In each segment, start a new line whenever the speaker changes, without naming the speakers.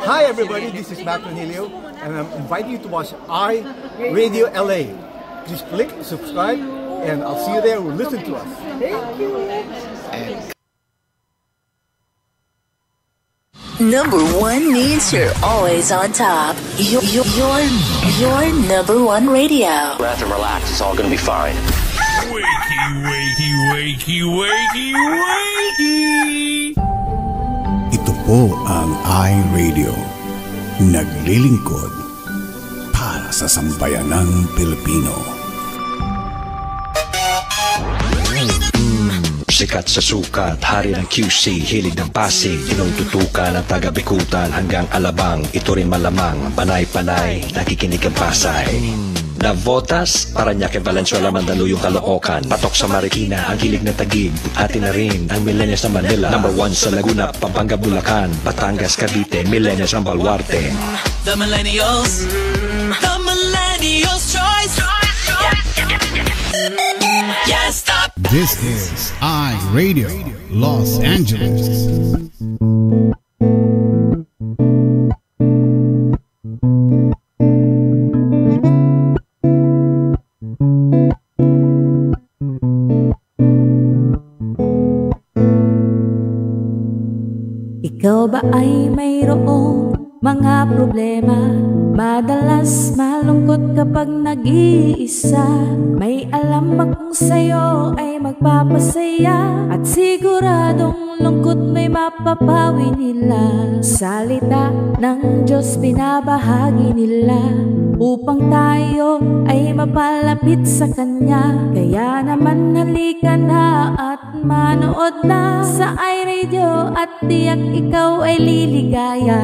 Hi everybody, this is Matt Cornelio, and I'm inviting you to watch iRadio LA. Just click subscribe, and I'll see you there. Listen to us. Thank you.
Number one means you're always on top. Your number one radio.
Breath and relax, it's all gonna be fine.
Wakey, wakey, wakey, wakey, wakey!
Ito po ang iRadio. Naglilingkod para sa sambayanang Pilipino.
Sikat sa sukat, hari ng QC, hilig ng Pasig, tinututukan ng taga-Bikutan hanggang Alabang. Ito rin malamang, panay-panay, nakikinig ang Pasay. Navotas, Parañaque, Valenzuela, Mandaluyong, Caloocan, patok sa Marikina, ang hilig ng Taguig, atin na rin ang millennials ng Manila. Number 1 sa Laguna, Pampanga, Bulacan, Batangas, Cavite, millennials ng Baluarte.
The millennials choice. Yeah, stop.
This is iRadio Los Angeles.
Ikaw ba ay mayroong mga problema? Madalas malungkot kapag nag-iisa. May alam akong sa'yo ay magpapasaya, at siguradong lungkot may mapapawi nila. Salita ng Diyos binabahagi nila upang tayo ay mapalapit sa Kanya. Kaya naman halika na at manood na sa iRadio, at tiyak ikaw ay liligaya.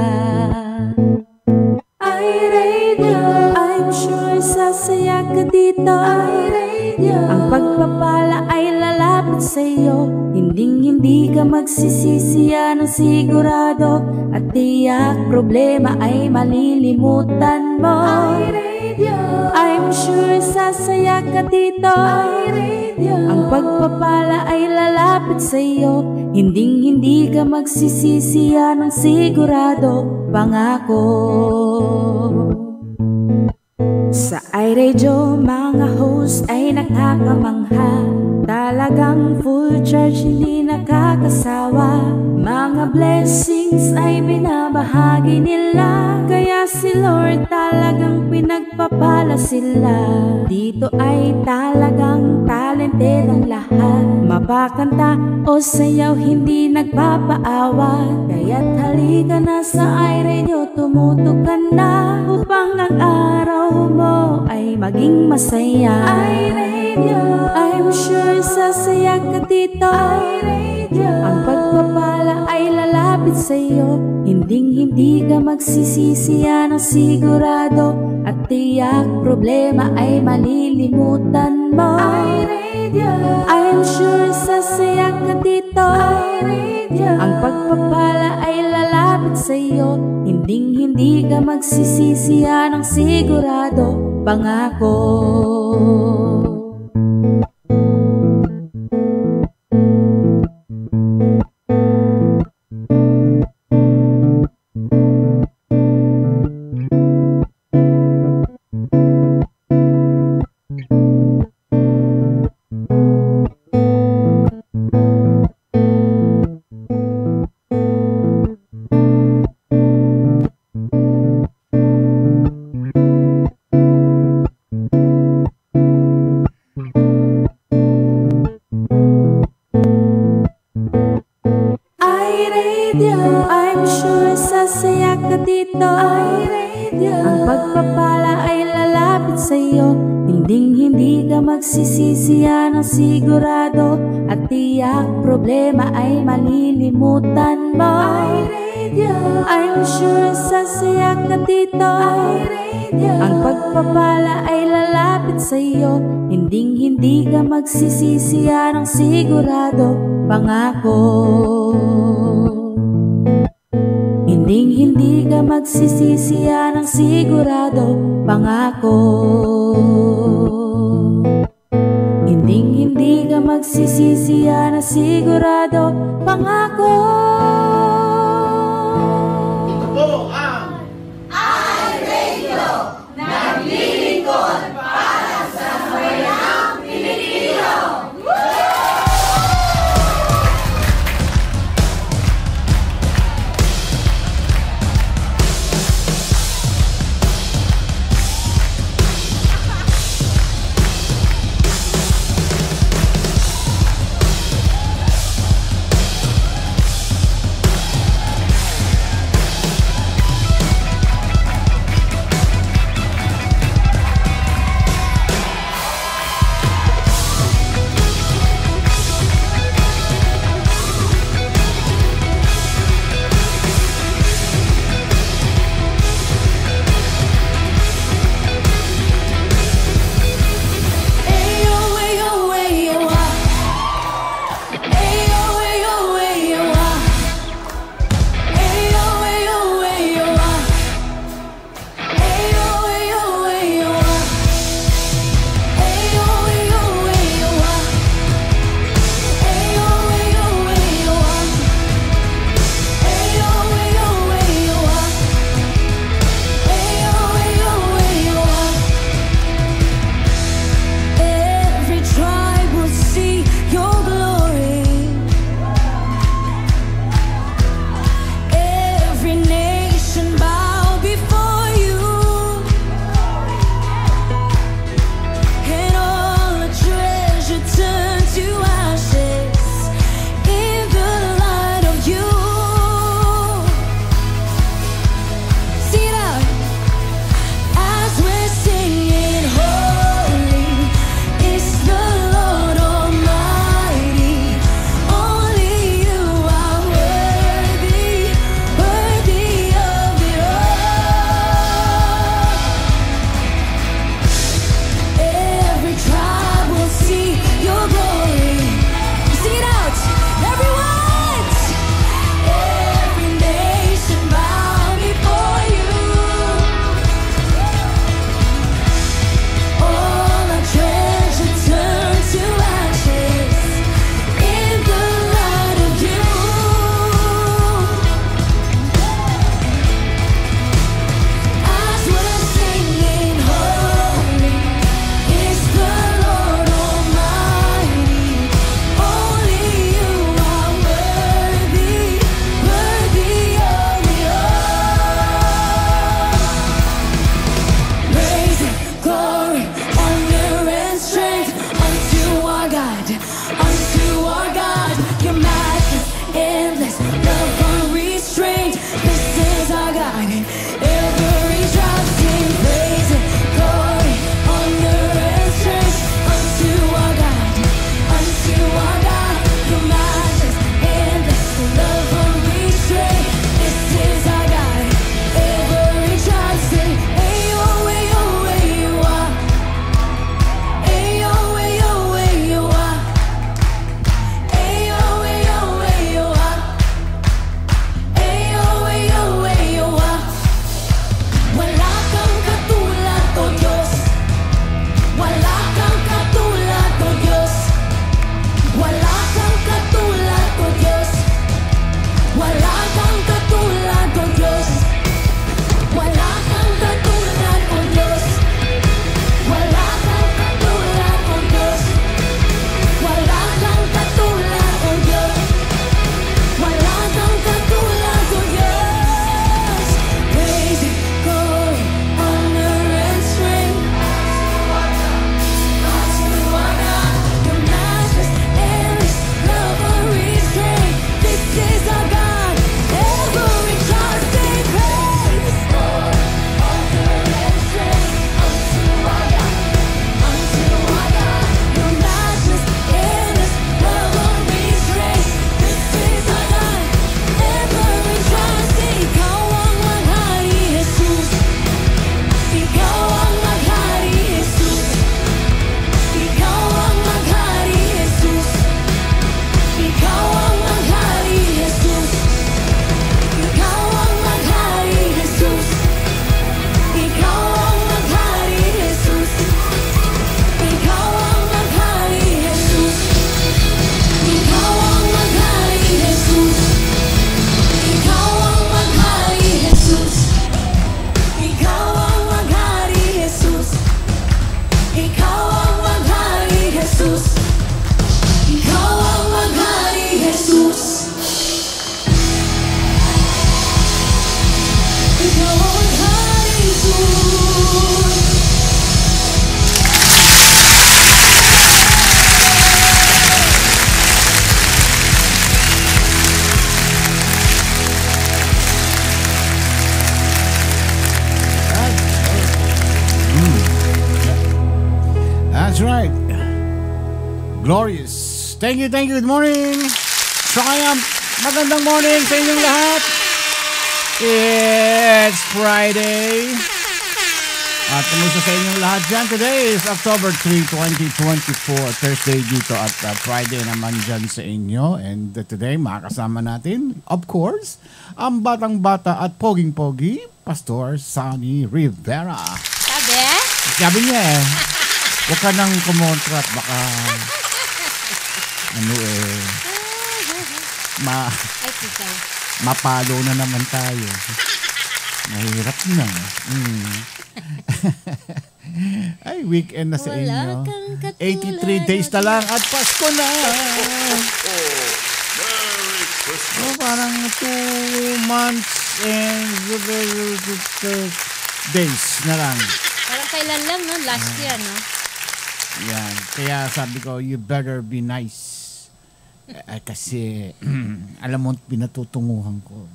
iRadio, I'm sure sasaya ka dito. iRadio, ang pagpapala ay lalapit sa'yo. Hindi ka magsisisi, yan ang sigurado, at tiyak problema ay malilimutan mo. iRadio, I'm sure sasaya ka dito. iRadio, ang pagpapala ay lalapit sa'yo. Hindi ka magsisisi, yan ang sigurado, pangako. Sa iRadio, mga host ay nakakamangha. Talagang full charge, hindi nakakasawa. Mga blessings ay binabahagi nila, kaya si Lord talagang pinagpapala sila. Dito ay talagang talented ang lahat. Mapakanta o sayaw, hindi nagpapaawat. Kaya't halika na sa iRadio, tumutok ka na upang ang araw mo ay maging masaya. iRadio, I'm sure sasaya ka dito. iRadio, ang pagpapala ay lalapit sa'yo. Hindi ka magsisisi, yan ang sigurado, at tiyak problema ay malilimutan mo. iRadio, I'm sure sasaya ka dito. iRadio, ang pagpapala ay lalapit sa'yo. Hindi ka magsisisi, yan ang sigurado, pangako. I'm sure sasaya ka dito. iRadio, ang pagpapala ay lalapit sa'yo. Hindi ka magsisisi, yan ang sigurado, at tiyak problema ay malilimutan mo. iRadio, I'm sure sasaya ka dito. iRadio, ang pagpapala ay lalapit sa'yo. Hindi ka magsisisi, yan ang sigurado, pangako. Hindi ka magsisisi, yan ang sigurado, pangako. Hindi ka magsisisi, yan ang sigurado, pangako.
Ito po ang
That's right. Glorious. Thank you. Good morning. Triumph. Magandang morning sa inyong lahat. It's Friday. At kumusta sa inyong lahat dyan? Today is October 3, 2024. Thursday dito at Friday naman dyan sa inyo. And today, makakasama natin, of course, ang batang-bata at poging-pogi, Pastor Sonny Rivera. Sabi niya huwag ka nang kumontra at baka mapalo na naman tayo. Mahirap na. Ay, weekend na sa inyo. 83 days na lang at Pasko na. Parang 2 months and days na lang.
Parang kailan lang, no? Last year, no?
Yan. Kaya sabi ko, you better be nice. Kasi, alam mo, pinatutunguhan ko.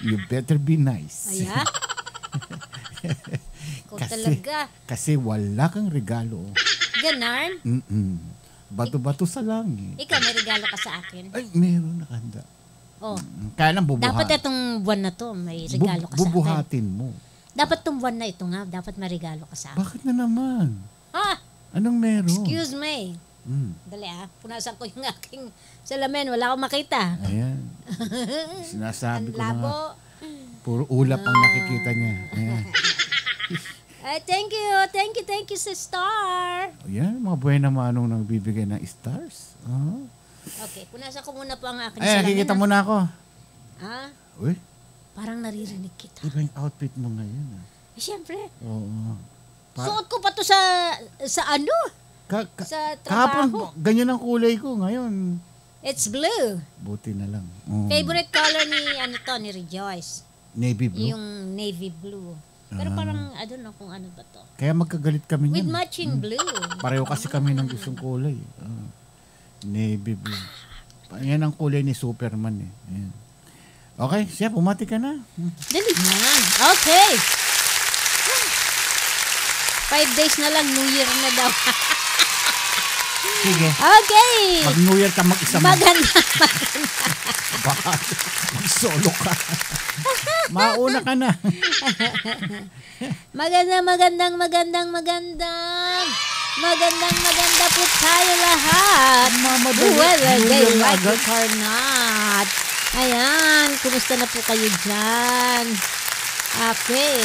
You better be nice.
Aya? Talaga.
Kasi wala kang regalo.
Ganon?
Bato-bato sa langit.
Ikaw, may regalo ka sa akin?
Ay, meron nakanda.
Oh.
Kaya lang bubuhat.
Dapat itong buwan na to, may regalo ka sa akin.
Bubuhatin mo.
Dapat itong buwan na ito nga, dapat may regalo ka sa akin.
Bakit na naman? Anong meron?
Excuse me. Dali punasan ko yung aking salamin. Wala akong makita.
Ayan. Sinasabi ko na nga.
Labo.
Puro ulap ang nakikita niya. Ayan.
Ay, thank you, sister.
Ayan, mga buena manong nagbibigay ng stars.
Okay, punasan ko muna po ang aking
salamin. Ay, nakikita mo na ako. Uy?
Parang naririnig kita.
Iba yung outfit mo ngayon.
Siyempre.
Oo.
Suot ko pa to sa ano? Sa trabaho.
Kahapon, ganyan ang kulay ko ngayon.
It's blue.
Buti na lang.
Favorite color ni Rejoice.
Navy blue?
Yung navy blue. Pero parang, I don't know kung ano ba to.
Kaya magkagalit kami
With
niyan.
matching blue.
Pareho kasi kami ng gustong kulay. Navy blue. Yan ang kulay ni Superman eh. Ayan. Okay, siya, pumati ka na.
Dali naman. Okay. 5 days na lang, New Year na daw.
Sige.
Okay.
Mag-New Year ka mag-isa mo.
Maganda.
Baka mag-solo ka. Mauna ka na.
Magandang po tayo lahat. Whether they like it or not. Ayan, kumusta na po kayo dyan? Okay.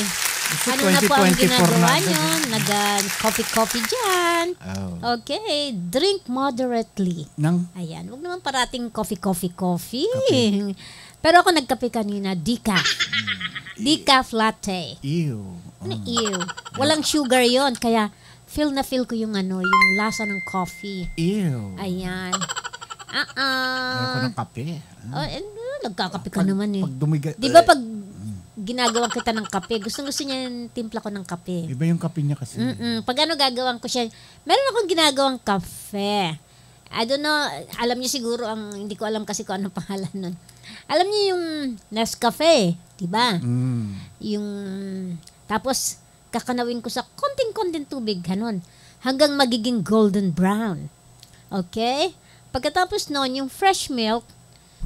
Ano na po ang ginagawa nyo? Nag-coffee dyan. Okay. Drink moderately. Ayan. Huwag naman parating coffee. Pero ako nagkape kanina. Decaf. Decaf latte.
Ew.
Ano ew? Walang sugar yon. Kaya feel ko yung yung lasa ng coffee.
Ew.
Ayan.
Ayoko ng kape.
Nagkakape ka naman eh. Di ba pag ginagawan kita ng kape, gusto niya yung timpla ko ng kape.
Iba yung kape niya kasi.
Pag gagawan ko siya, meron akong ginagawang kape. I don't know, alam niyo siguro, hindi ko alam kasi kung anong pangalan nun. Alam niyo yung Nescafe, di ba? Yung, tapos, kakanawin ko sa konting tubig, ganon, hanggang magiging golden brown. Okay? Pagkatapos nun, yung fresh milk,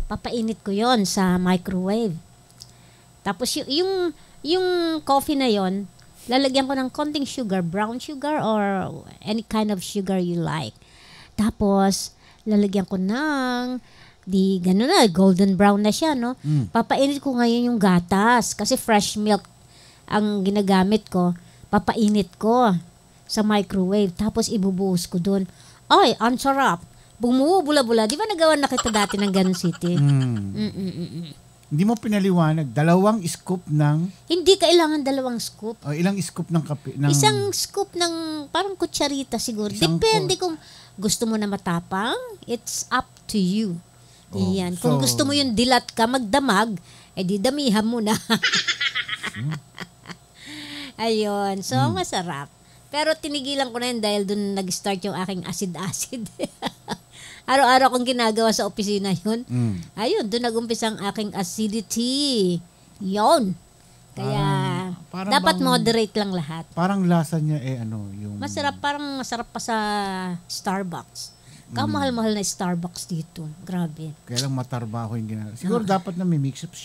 papainit ko yon sa microwave. Tapos yung coffee na yon, lalagyan ko ng konting sugar, brown sugar or any kind of sugar you like. Tapos lalagyan ko ng gano'n na, golden brown na siya, no? Papainit ko ngayon yung gatas kasi fresh milk ang ginagamit ko. Papainit ko sa microwave tapos ibubuhos ko doon. Ay, ang sarap. Bumubula-bula. Di ba nagawa na kita dati ng ganun city?
Hindi mo pinaliwanag. 2 scoop ng...
Hindi kailangan 2 scoop.
Ilang scoop ng kape?
Isang scoop ng parang kutsarita siguro. Depende kung gusto mo na matapang. It's up to you. Yan. Kung gusto mo yung dilat ka, magdamag, di damihan mo na. Ayun. So, masarap. Pero tinigilan ko na yun dahil dun nag-start yung aking acid-acid. Araw-araw kong ginagawa sa opisina yun. Ayun, doon nag-umpisa ang aking acidity. Yon. Kaya...
Parang
Dapat moderate lang lahat.
Parang lasa niya yung...
Masarap, parang masarap pa sa Starbucks. Kamahal-mahal na Starbucks dito. Grabe.
Kaya lang matarbaho yung ginagawa. Siguro dapat na may mix up.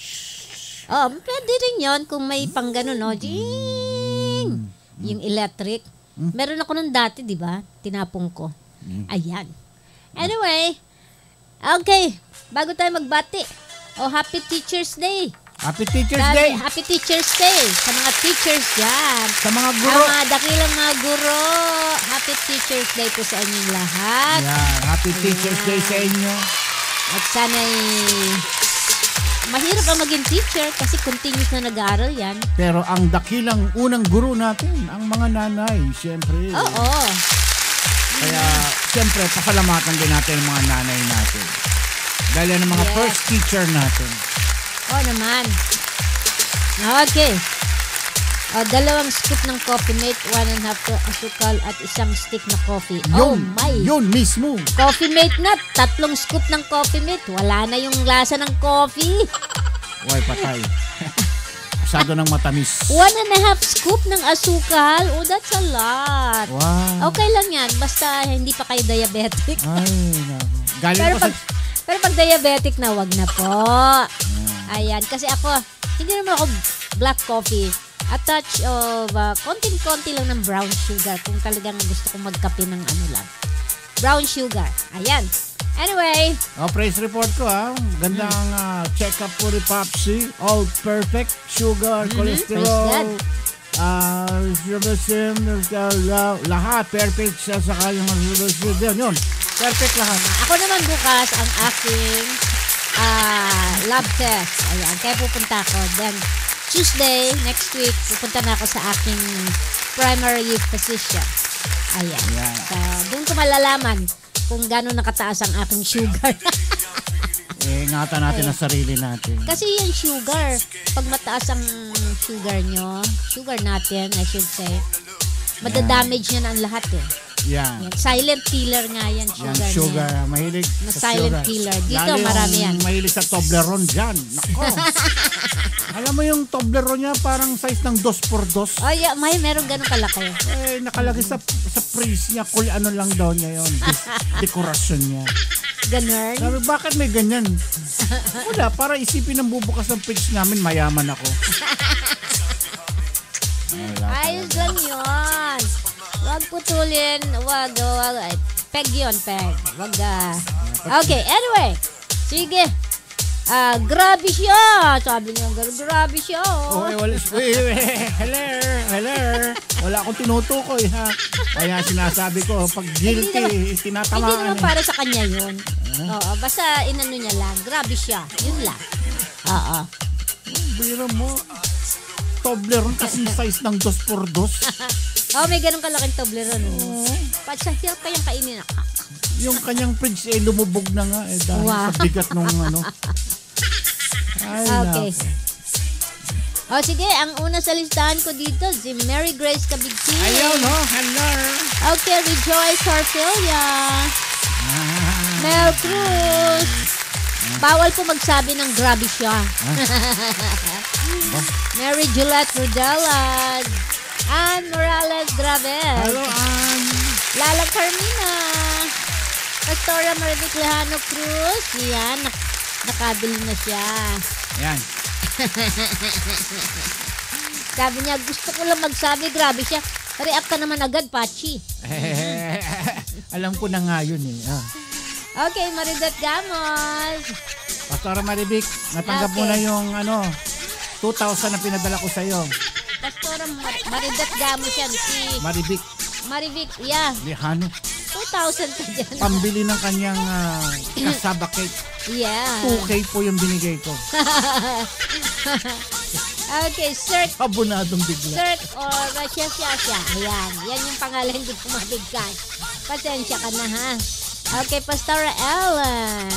Pwede rin yun kung may pang gano'n, no? Jing! Yung electric. Meron ako nun dati, di ba? Tinapong ko. Ayan. Anyway, okay. Bago tayo magbati. Happy Teacher's Day.
Happy Teacher's Day.
Happy Teacher's Day sa mga teachers dyan.
Sa mga guro.
Ang mga dakilang mga guro. Happy Teacher's Day po sa inyong lahat.
Yan. Happy Teacher's Day sa inyo.
At sana'y mahirap ang maging teacher kasi continuous na nag-aaral yan.
Pero ang dakilang unang guro natin, ang mga nanay, siyempre.
Oo.
Kaya, siyempre, pasalamatan din natin ang mga nanay natin. Dahil yan ang mga first teacher natin.
Naman. Okay. 2 scoop ng Coffee Mate, 1.5 asukal at 1 stick na coffee.
Yun mismo.
Coffee Mate na, 3 scoop ng Coffee Mate. Wala na yung lasa ng coffee.
Uy, patay. Masyado ng matamis.
1.5 scoop ng asukal. That's a lot.
Wow.
Okay lang yan. Basta hindi pa kayo diabetic.
Ay, galing
pero pag diabetic na, wag na po. Ayan. Kasi ako, hindi naman ako black coffee. A touch of konting-konti lang ng brown sugar kung talagang gusto kong magkape ng lang. Brown sugar. Ayan. Anyway.
Praise report ko Gandang check-up po ni Popsi. All perfect. Sugar, cholesterol. Lahat. Perfect siya sa kanyang yun. Perfect lahat.
Ako naman bukas ang aking lab test. Ayan. Kaya pupunta ako. Then, Tuesday, next week, pupunta na ako sa aking primary physician. Ayan. So, doon ko malalaman kung gano'n nakataas ang aking sugar.
Ingatan natin ang sarili natin.
Kasi yung sugar, pag mataas ang sugar natin, I should say, madadamage yan ang lahat
Yan.
Silent killer nga yan,
sugar. Mahilig
na
sa
silent
sugar.
killer. Dito,
Lalo
marami yan.
Mahilig sa Toblerone dyan. Nako. Alam mo yung Toblerone niya, parang size ng 2x2.
Meron ganun kalaki.
Nakalagay sa freeze niya, ano lang daw niya yun. Dekorasyon niya.
Ganun?
Sabi, bakit may ganyan? Wala, para isipin ng bubukas ng fridge namin, mayaman ako.
Ayos lang yun. Wag putulin. Wag. Peg yun, peg. Wag. Okay, anyway. Sige. Grabe siya. Sabi niya, grabe siya.
Hello. Wala akong tinutukoy, ha. Kaya sinasabi ko, pag guilty, tinatamaan.
Hindi naman para sa kanya yun. Oo, basta inano niya lang. Grabe siya. Yun lang. Oo.
Bira mo. Toblerone kasi size ng 2x2.
May ganun kalaking Toblerone. Sa hirap kayang kainin.
Yung kanyang fridge lumubog na nga dahil sa bigat nung Ay,
okay. Sige, ang una sa listahan ko dito, si Mary Grace Cabigsin.
Ayaw, hello.
Okay, Rejoice Harfilia. Mel Cruz. Bawal po magsabi ng grabe siya. Mary Juliet Rodela. Ann Morales Gravel.
Hello, Ann.
Lala Carmina. Pastora Marivic Lejano Cruz. Yan, nakabili na siya.
Yan.
Sabi niya, gusto ko lang magsabi, grabe siya. React ka naman agad, Pachi.
Alam ko na nga yun
Okay, Maridat Gamos.
Pastora Marivic, natanggap mo na yung 2,000 na pinadala ko sa'yo.
Pastora Maridat Gamos yan. Si Marivic, yeah.
Lejano.
2,000 ka dyan.
Pambili ng kanyang kasaba cake.
Yeah.
2K po yung binigay ko.
Okay, Sir.
Abunadong bigla.
Sir or siya. Ayan. Yan yung pangalan, hindi ko mabigkan. Pasensya ka na, ha? Okay, Pastora Ellen,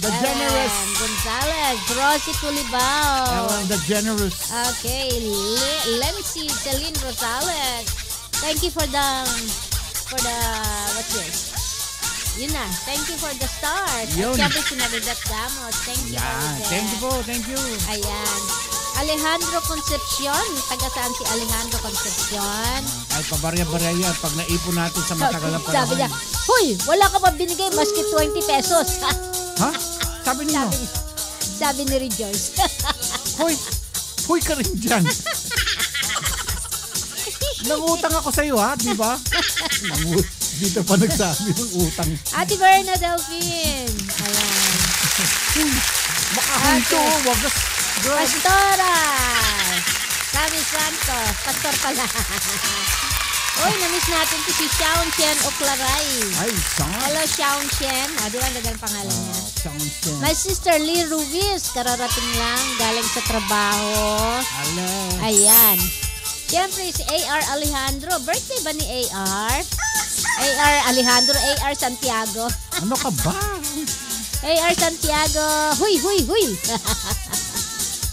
the generous.
Gonzalez, Rosie Pulibao.
Ellen, the generous.
Okay, Lency Celine Rosales. Thank you for the what's this? Yun na. Thank you for the stars.
Yun.
At syempre si Maridat Gamos. Thank you.
Yeah. Thank you po. Thank you.
Ayan. Alejandro Concepcion. Taga saan si Alejandro Concepcion?
Ay, pabarya-barya yan. Pag naipon natin sa matagal na panahon.
Sabi niya, huy, wala ka pa binigay maski 20 pesos.
Ha? Sabi niyo?
Sabi ni Rejoice.
Huy ka rin dyan. Nangutang ako sa'yo, ha? Di ba? Dito pa nagsabi ng utang.
Ate Berna Delphine. Ayan.
Makahanto, wagas.
Pastora. Sammy Santos. Pastor pala. Uy, na-miss natin to si Shaun Shen Oclaray.
Ay,
hello, Shaun Shen. Di ba nagang pangalan niya?
Shaun Shen.
My sister Lee Ruiz. Kararating lang. Galing sa trabaho.
Hello.
Ayan. Siyempre, si A.R. Alejandro. Birthday ba ni A.R.? A.R. Alejandro. A.R. Santiago.
Ano ka ba?
A.R. Santiago. Huy.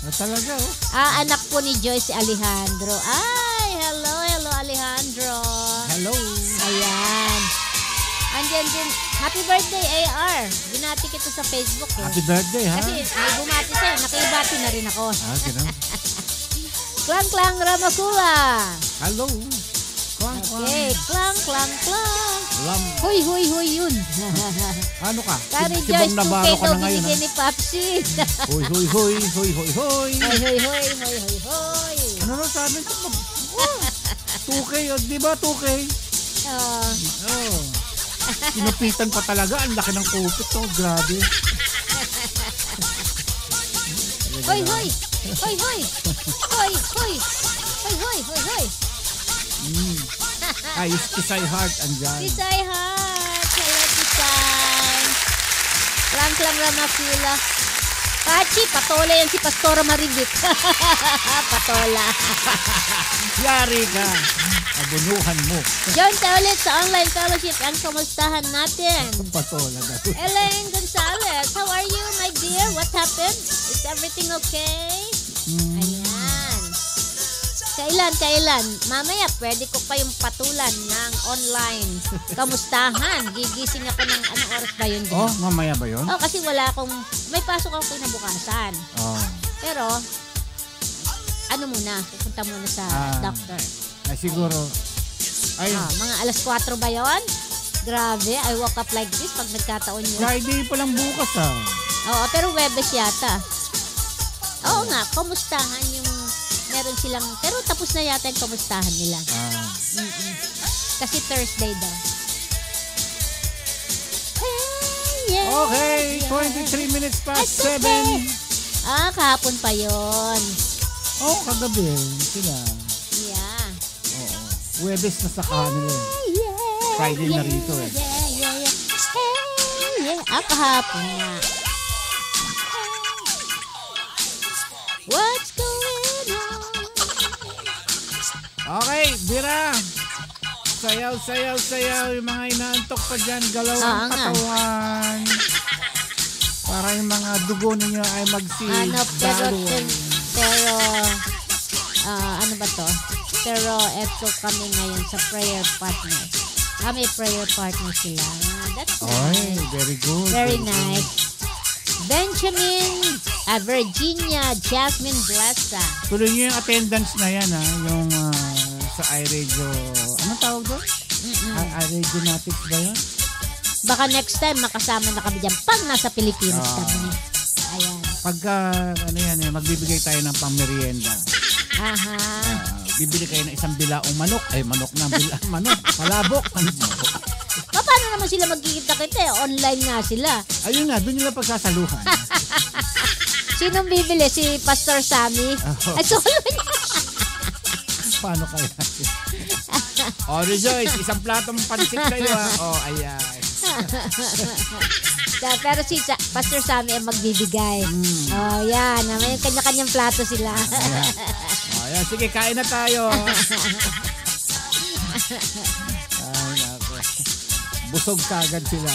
Talaga, oh.
Anak po ni Joyce Alejandro. Ay, hello Alejandro.
Hello.
Ayan. Andyan din. Happy birthday, A.R. Binati kita sa Facebook, eh.
Happy birthday, ha?
Kasi may bumati sa'yo. Nakibati na rin ako.
Gano'n.
Klang Ramakula.
Hello.
Okay, klang. Huy, yun.
Ano ka?
Kari
Si Bong
Joyce, 2K
Navarro ka
daw
na ngayon,
binigay ni Papsi.
Hoy.
Hoy.
Ano na sabi ko? 2K, di ba 2K? Oo. Sinupitan pa talaga. Ang laki ng kupit, oh. Grabe.
Hoy.
Ay, Kisay Heart, andyan.
Kisay Heart. Hello, Kisay. Klang Ramakula. Pachi, patola yan si Pastora Maribit. Patola.
Yari ka. Abunuhan mo.
Join tayo ulit sa online fellowship. Ang kamustahan natin.
Patola daw.
Elaine Gonzalez, how are you, my dear? What happened? Is everything okay? Ayan. Kailan? Mamaya, pwede ko pa yung patulan ng online kamustahan. Gigising ako ng anong oras ba yun?
Oh, mamaya ba yun?
Oh, kasi wala akong, may pasok ako kinabukasan.
Oh.
Pero, pupunta muna sa doctor.
Ay, siguro. Ay,
mga alas 4 ba yun? Grabe, I woke up like this pag nagkataon yun.
Friday pa lang bukas,
Oo, pero Webes yata. Oo nga, kamustahan yung meron silang, pero tapos na yata yung kamustahan nila. Kasi Thursday daw.
Okay, 23 minutes past 7.
Kahapon pa yon.
Oh, kagabi. Sila.
Yeah.
Oo. Webes na sa kanila. Friday na rito, eh.
Kahapon nga. What's going on?
Okay, Bira. Sayaw. Yung mga inaantok pa dyan, galaw ang katawan. Para yung mga dugo ninyo ay
pero ano ba to? Pero eto kami ngayon sa prayer partners. May prayer partners sila. That's nice.
Very good.
Very nice. Benjamin, Virginia, Jasmine Blesa.
Tuloy nyo yung attendance na yan, yung sa iRadio. Anong tawag doon? iRadio Natics ba yun?
Baka next time makasama na kami dyan pag nasa Pilipinas kami. Ayan.
Pagka, magbibigay tayo ng pangmerienda. Bibili kayo ng isang bilaong manok. Ay, manok na. Manok. Malabok.
Paano naman sila magkikita-kita? Online nga sila.
Ayun nga, doon nila pagsasaluhan.
Sinong bibili? Si Pastor Sammy? Ay, solo niya.
Paano kaya? Rejoice, isang platong pansit kayo, ayan.
Pero si Pastor Sammy ay magbibigay. Yan. May kanya-kanyang plato sila.
Ayan, sige, kain na tayo. Ay, nako. Busog kagad sila.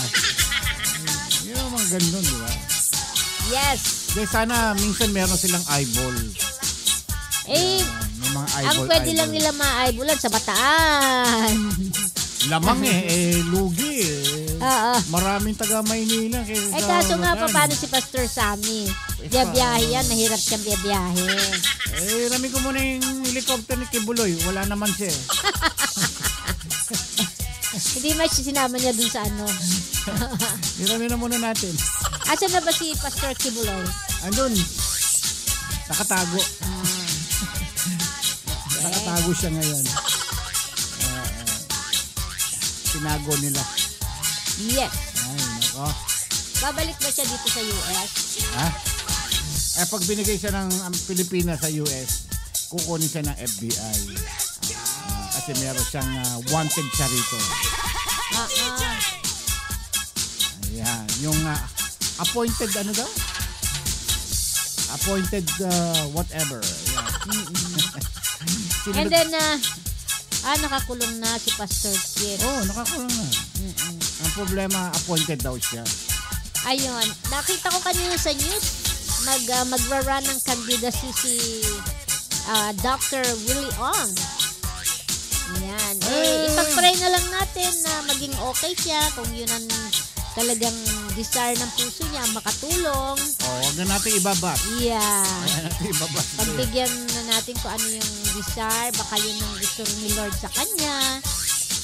Yun ang mga gandun, di ba?
Yes.
Sana minsan meron silang eyeball.
Mga eyeball, ang pwede lang nila ma-eyeballan sa Bataan.
Lamang lugi. Maraming taga Maynila.
Kaso nga paano si Pastor Sammy? Biyabiyahe yan. Nahirap siyang biyabiyahe.
Rami ko muna yung helicopter ni Kibuloy. Wala naman siya.
Hindi man sinama niya dun sa ano.
Hirami na muna natin.
Asan na ba si Pastor Kibuloy?
Andun. Nakatago. Nakatago siya ngayon. Tinago nila.
Yes.
Ay, nako.
Babalik ba siya dito sa US?
Ha? Pag binigay siya ng Pilipinas sa US, kukunin siya ng FBI. Kasi meron siyang wanted siya rito. Ayan. Yung appointed ano daw? Appointed whatever.
And then, nakakulong na si Pastor Kit.
Nakakulong na. Ang problema, appointed daw siya.
Ayun. Nakita ko kanina sa news, magra-run ng candidacy si Dr. Willie Ong. Yan. Ipag-pray na lang natin na maging okay siya kung yun ang talagang desire ng puso niya, makatulong.
Huwag na natin ibabas.
Yeah.
Huwag na natin ibabas.
Pagbigyan na natin kung ano yung desire, baka yun ang gusto ni Lord sa kanya.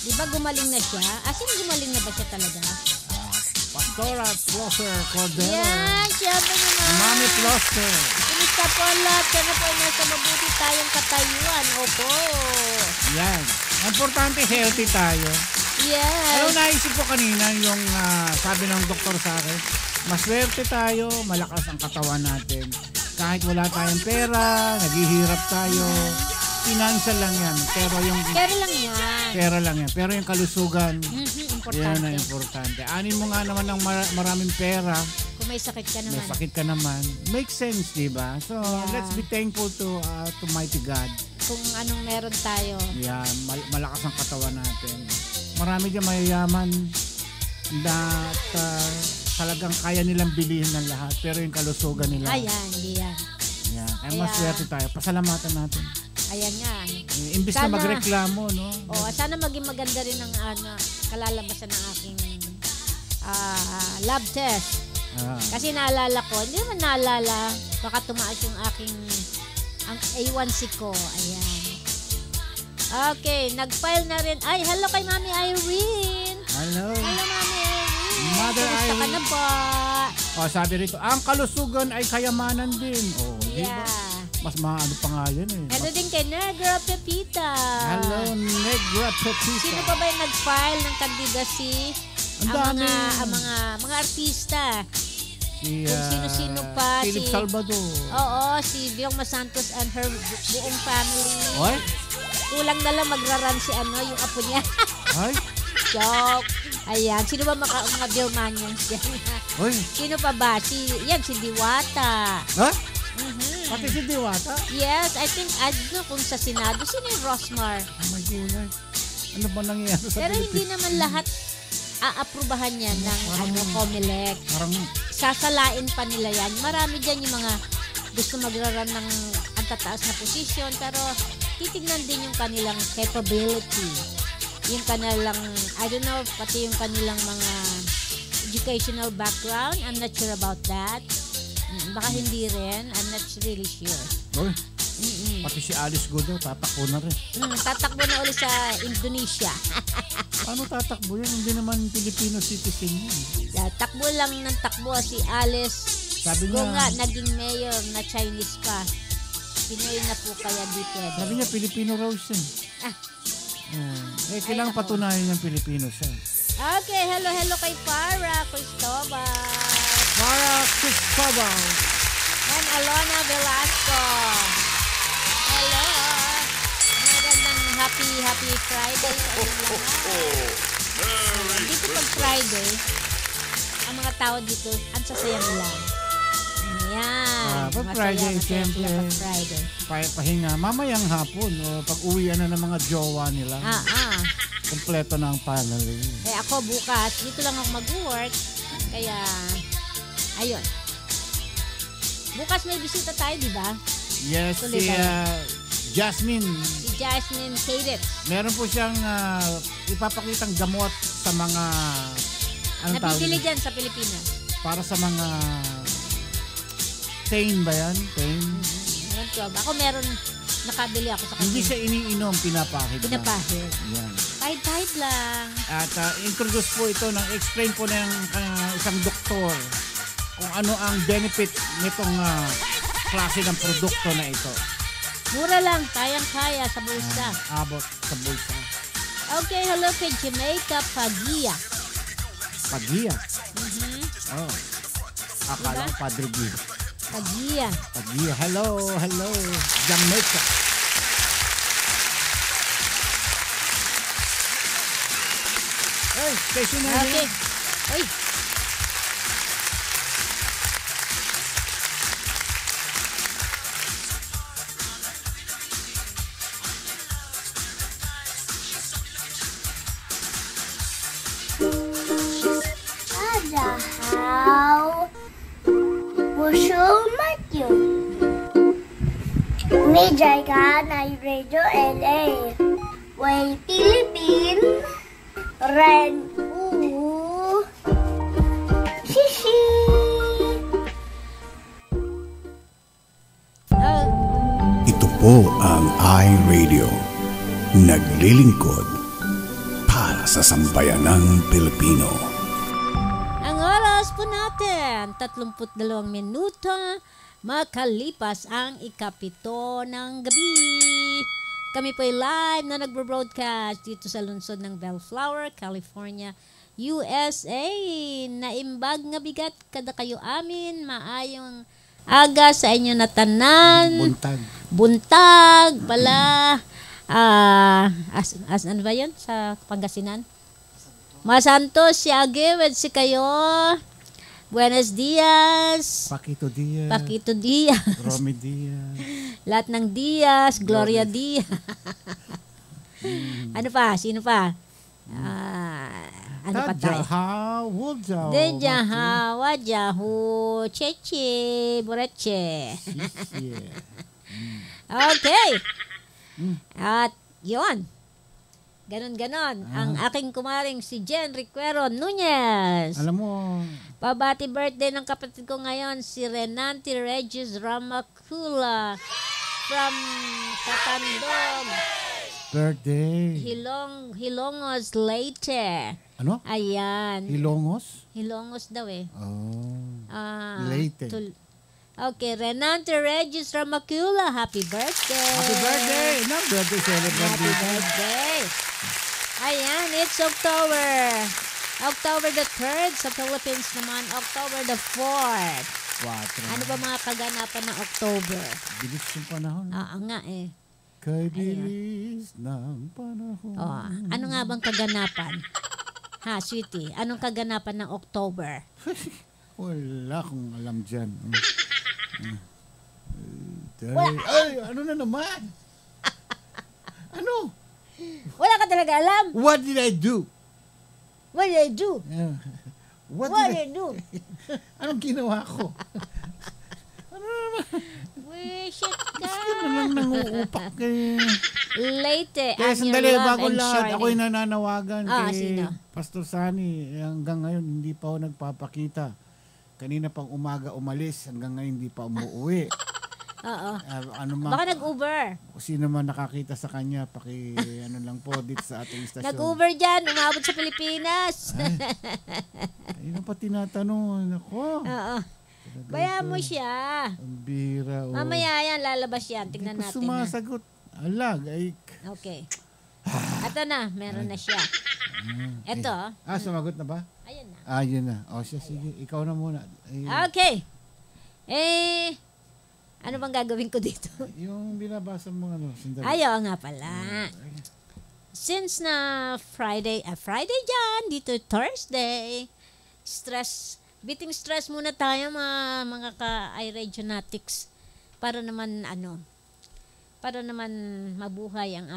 Di ba gumaling na siya? Asin gumaling na ba siya talaga?
Pastora Flosser Cordero.
Yan, siyempre naman.
Mami Flosser.
Kumusta po lahat? Sana po nasa mabuti tayong katayuan. Opo.
Yan. Importante, healthy tayo.
Yes.
Ano naisip ko kanina yung sabi ng doktor sa akin, maswerte tayo, malakas ang katawan natin. Kahit wala tayong pera, naghihirap tayo, financial lang yan. Pero yung...
Pera lang yan.
Pera lang yan. Pero yung kalusugan,
importante.
yan ang importante. Anin mo nga naman ng maraming pera.
Kung may sakit ka naman.
May sakit ka naman. Makes sense, diba? So, let's be thankful to mighty God.
Kung anong meron tayo.
Yan, malakas ang katawan natin. Marami dyan mayayaman na talagang kaya nilang bilihin ng lahat. Pero yung kalusugan nila.
Ayan, hindi yan.
Yan. Kaya maswerte tayo. Pasalamatan natin.
Ayan nga.
Imbis na magreklamo, no?
Sana maging maganda rin ang kalalabasan ng aking lab test. Kasi naalala ko, hindi naman naalala, baka tumaas yung aking ang A1C ko. Ayan. Okay, nag-file na rin. Ay, hello kay Mami Irene.
Hello.
Hello, Mami Irene.
Mother
Kumusta ka na po?
Sabi rito, ang kalusugan ay kayamanan din.
Yeah.
Diba? Mas maano pa nga yan eh.
Hello din kay Negra Pepita.
Hello, Negra Pepita.
Sino pa ba yung nag-file ng candidacy? Ang mga artista.
Si,
kung sino-sino pa.
Philip Salvador.
Oo, si Vilma Santos and her buong family.
Oy?
Kulang na lang magra-run si yung apo niya.
Ay?
Joke. Ayan. Sino ba mga Vilmanians yan?
Oy?
Sino pa ba? Si Diwata.
Ha? Pati si Diwata?
Yes, I think, kung sa Senado, sino yung Rosmar?
Oh my God. Ano ba nangyayari sa
Pero
Pilipinas?
hindi naman lahat aaprubahan yan ng COMELEC.
Parang
sasalain pa nila yan. Marami dyan yung mga gusto magraran ng ang tataas na posisyon, pero titignan din yung kanilang capability. Yung kanilang, I don't know, pati yung kanilang mga educational background. I'm not sure about that. Baka hindi rin. I'm not really sure.
Oy, pati si Alice Godo, tatakbo na rin.
Tatakbo na ulit sa Indonesia.
Paano tatakbo yan? Hindi naman Filipino citizen yun.
Takbo lang ng takbo si Alice.
Sabi niya,
nga, naging mayor na Chinese pa. Pinoy na po kaya di pwede.
Sabi niya, Filipino raw siya. Kailangan patunayan niyang Filipino siya.
Okay, hello kay Farah Cristobal.
Farah Cristobal.
And Alona Velasco. Hello. Magandang happy Friday sa inyong lahat. Dito pag Friday, ang mga tao dito, ang sasaya nila. Ayan.
Pag Friday, siyempre, pahinga. Mamayang hapon, pag uwian na ng mga jowa nila. Kompleto na ang family.
Ako bukas, dito lang ako mag-work. Kaya, ayun. Bukas may bisita tayo, di ba?
Yes, si Jasmine.
Si Jasmine Cadets.
Meron po siyang ipapakitang gamot sa mga
nabibili dyan sa Pilipinas.
Para sa mga Tain ba yan? Tain?
Ewan ko. Ako meron, nakabili ako sa kanya.
Hindi siya iniinom, pinapahid lang.
Pinapahid.
Yan.
Kahit lang.
At introduce po ito, explain po ng isang doktor kung ano ang benefit nitong klase ng produkto na ito.
Mura lang, kayang-kaya sa bulsa.
Abot sa bulsa.
Okay, hello kay Jamaica Pagia.
Pagia? Oh.
Diba?
Akala ko Padre Gia.
Pagia.
Pagia. Hello. Jamaica. Hey, station na
Okay. Uy.
May Jaiga na Radio LA. Way Philippine. Ren U. Shishi.
Ito po ang iRadio. Naglilingkod para sa sambayanang Pilipino.
Ang oras po natin, 32 minuto. Makalipas ang ikapito ng gabi. Kami po ay live na nagbo-broadcast dito sa lungsod ng Bellflower, California, USA. Naimbag nga bigat kada kayo amin. Maayong aga sa inyo na tanan. Buntag pala. Ano ba yun sa Pangasinan? Masantos si Agewed si kayo. Buenos dias.
Paquito Diaz.
Paquito Diaz.
Romy Diaz.
Lahat ng Diaz. Gloria Diaz. Ano pa? Sino pa? Ano pa tayo? Dejaha, Wajahu, Cheche, Boreche. Okay. At yun. Ganon. Ang aking kumaring si Jen Recuero Nunez.
Alam mo,
pabati birthday ng kapatid ko ngayon, si Renante Regis Ramacula from Katandog.
Birthday.
Hilongos Leyte.
Ano?
Ayan.
Hilongos?
Hilongos daw eh.
Oh. Leyte.
Okay, Renante Regis Ramacula, happy birthday.
Happy birthday. Birthday celebrate.
Happy birthday. Ayan, it's October. October the 3rd, sa Philippines naman, October the 4th. Ano ba mga kaganapan ng October?
Bilis yung panahon.
Nga eh.
Kay bilis ng panahon.
Ano nga bang kaganapan? Ha, sweetie, anong kaganapan ng October?
Wala akong alam dyan.
Ay,
ano na naman? Ano?
Wala ka talaga alam?
What did I do?
What did I do?
What did I do? Anong ginawa ko? Ano naman?
Wishit ka.
Ano lang nanguupak kay...
Late.
Kaya sandali, bago lahat, ako'y nananawagan kay
sino?
Pastor Sunny. Hanggang ngayon, hindi pa ako nagpapakita. Kanina pang umaga umalis, hanggang ngayon hindi pa umuwi.
Oo.
Ano
baka nag-Uber.
Sino man nakakita sa kanya, ano lang po dito sa ating istasyon.
Nag-Uber dyan, umabot sa Pilipinas.
Ayun pa tinatanong. Ako.
Oo. Bayaan mo siya.
Ang bira.
Mamaya yan, lalabas yan. Tignan natin.
Sumasagot. Alag.
Okay. Ito na, meron na siya. Ito.
Sumagot na ba?
Ayun na.
Ayun na. Sige, ikaw na muna.
Okay. Ano bang gagawin ko dito?
Yung binabasa mo sandali.
Ayaw nga pala. Since na Friday dyan, dito Thursday, biting stress muna tayo mga ka-iRadionatics para naman mabuhay ang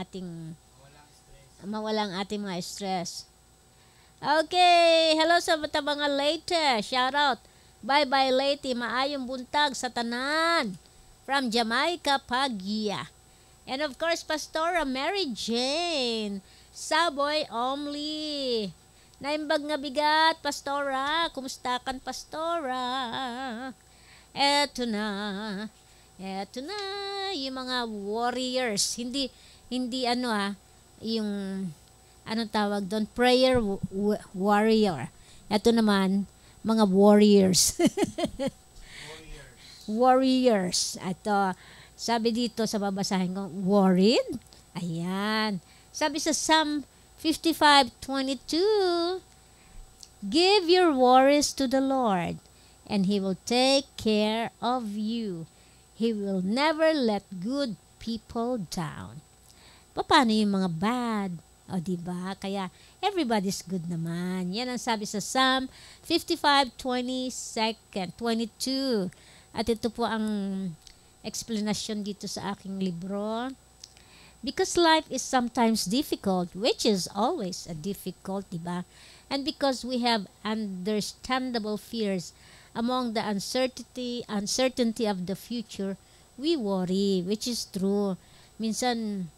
mawala ang ating mga stress. Okay, hello sa mga Leyte, shout out. Bye Leyte, maayong buntag sa tanan. From Jamaica, Pagia. And of course, Pastora Mary Jane. Saboy Omli. Naimbag nga bigat, Pastora. Kumusta kan, Pastora? Eto na. Eto na. Yung mga warriors. Hindi yung, anong tawag doon? Prayer warrior. Eto naman, mga warriors. Warriors. Ito, sabi dito sa babasahin ko, worried? Ayan. Sabi sa Psalm 55:22, give your worries to the Lord, and He will take care of you. He will never let good people down. Paano yung mga bad? O, diba? Kaya, everybody's good naman. Yan ang sabi sa Psalm 55:22. At ito po ang explanation dito sa aking libro. Because life is sometimes difficult, which is always a difficult, diba? And because we have understandable fears among the uncertainty of the future, we worry, which is true. Minsan,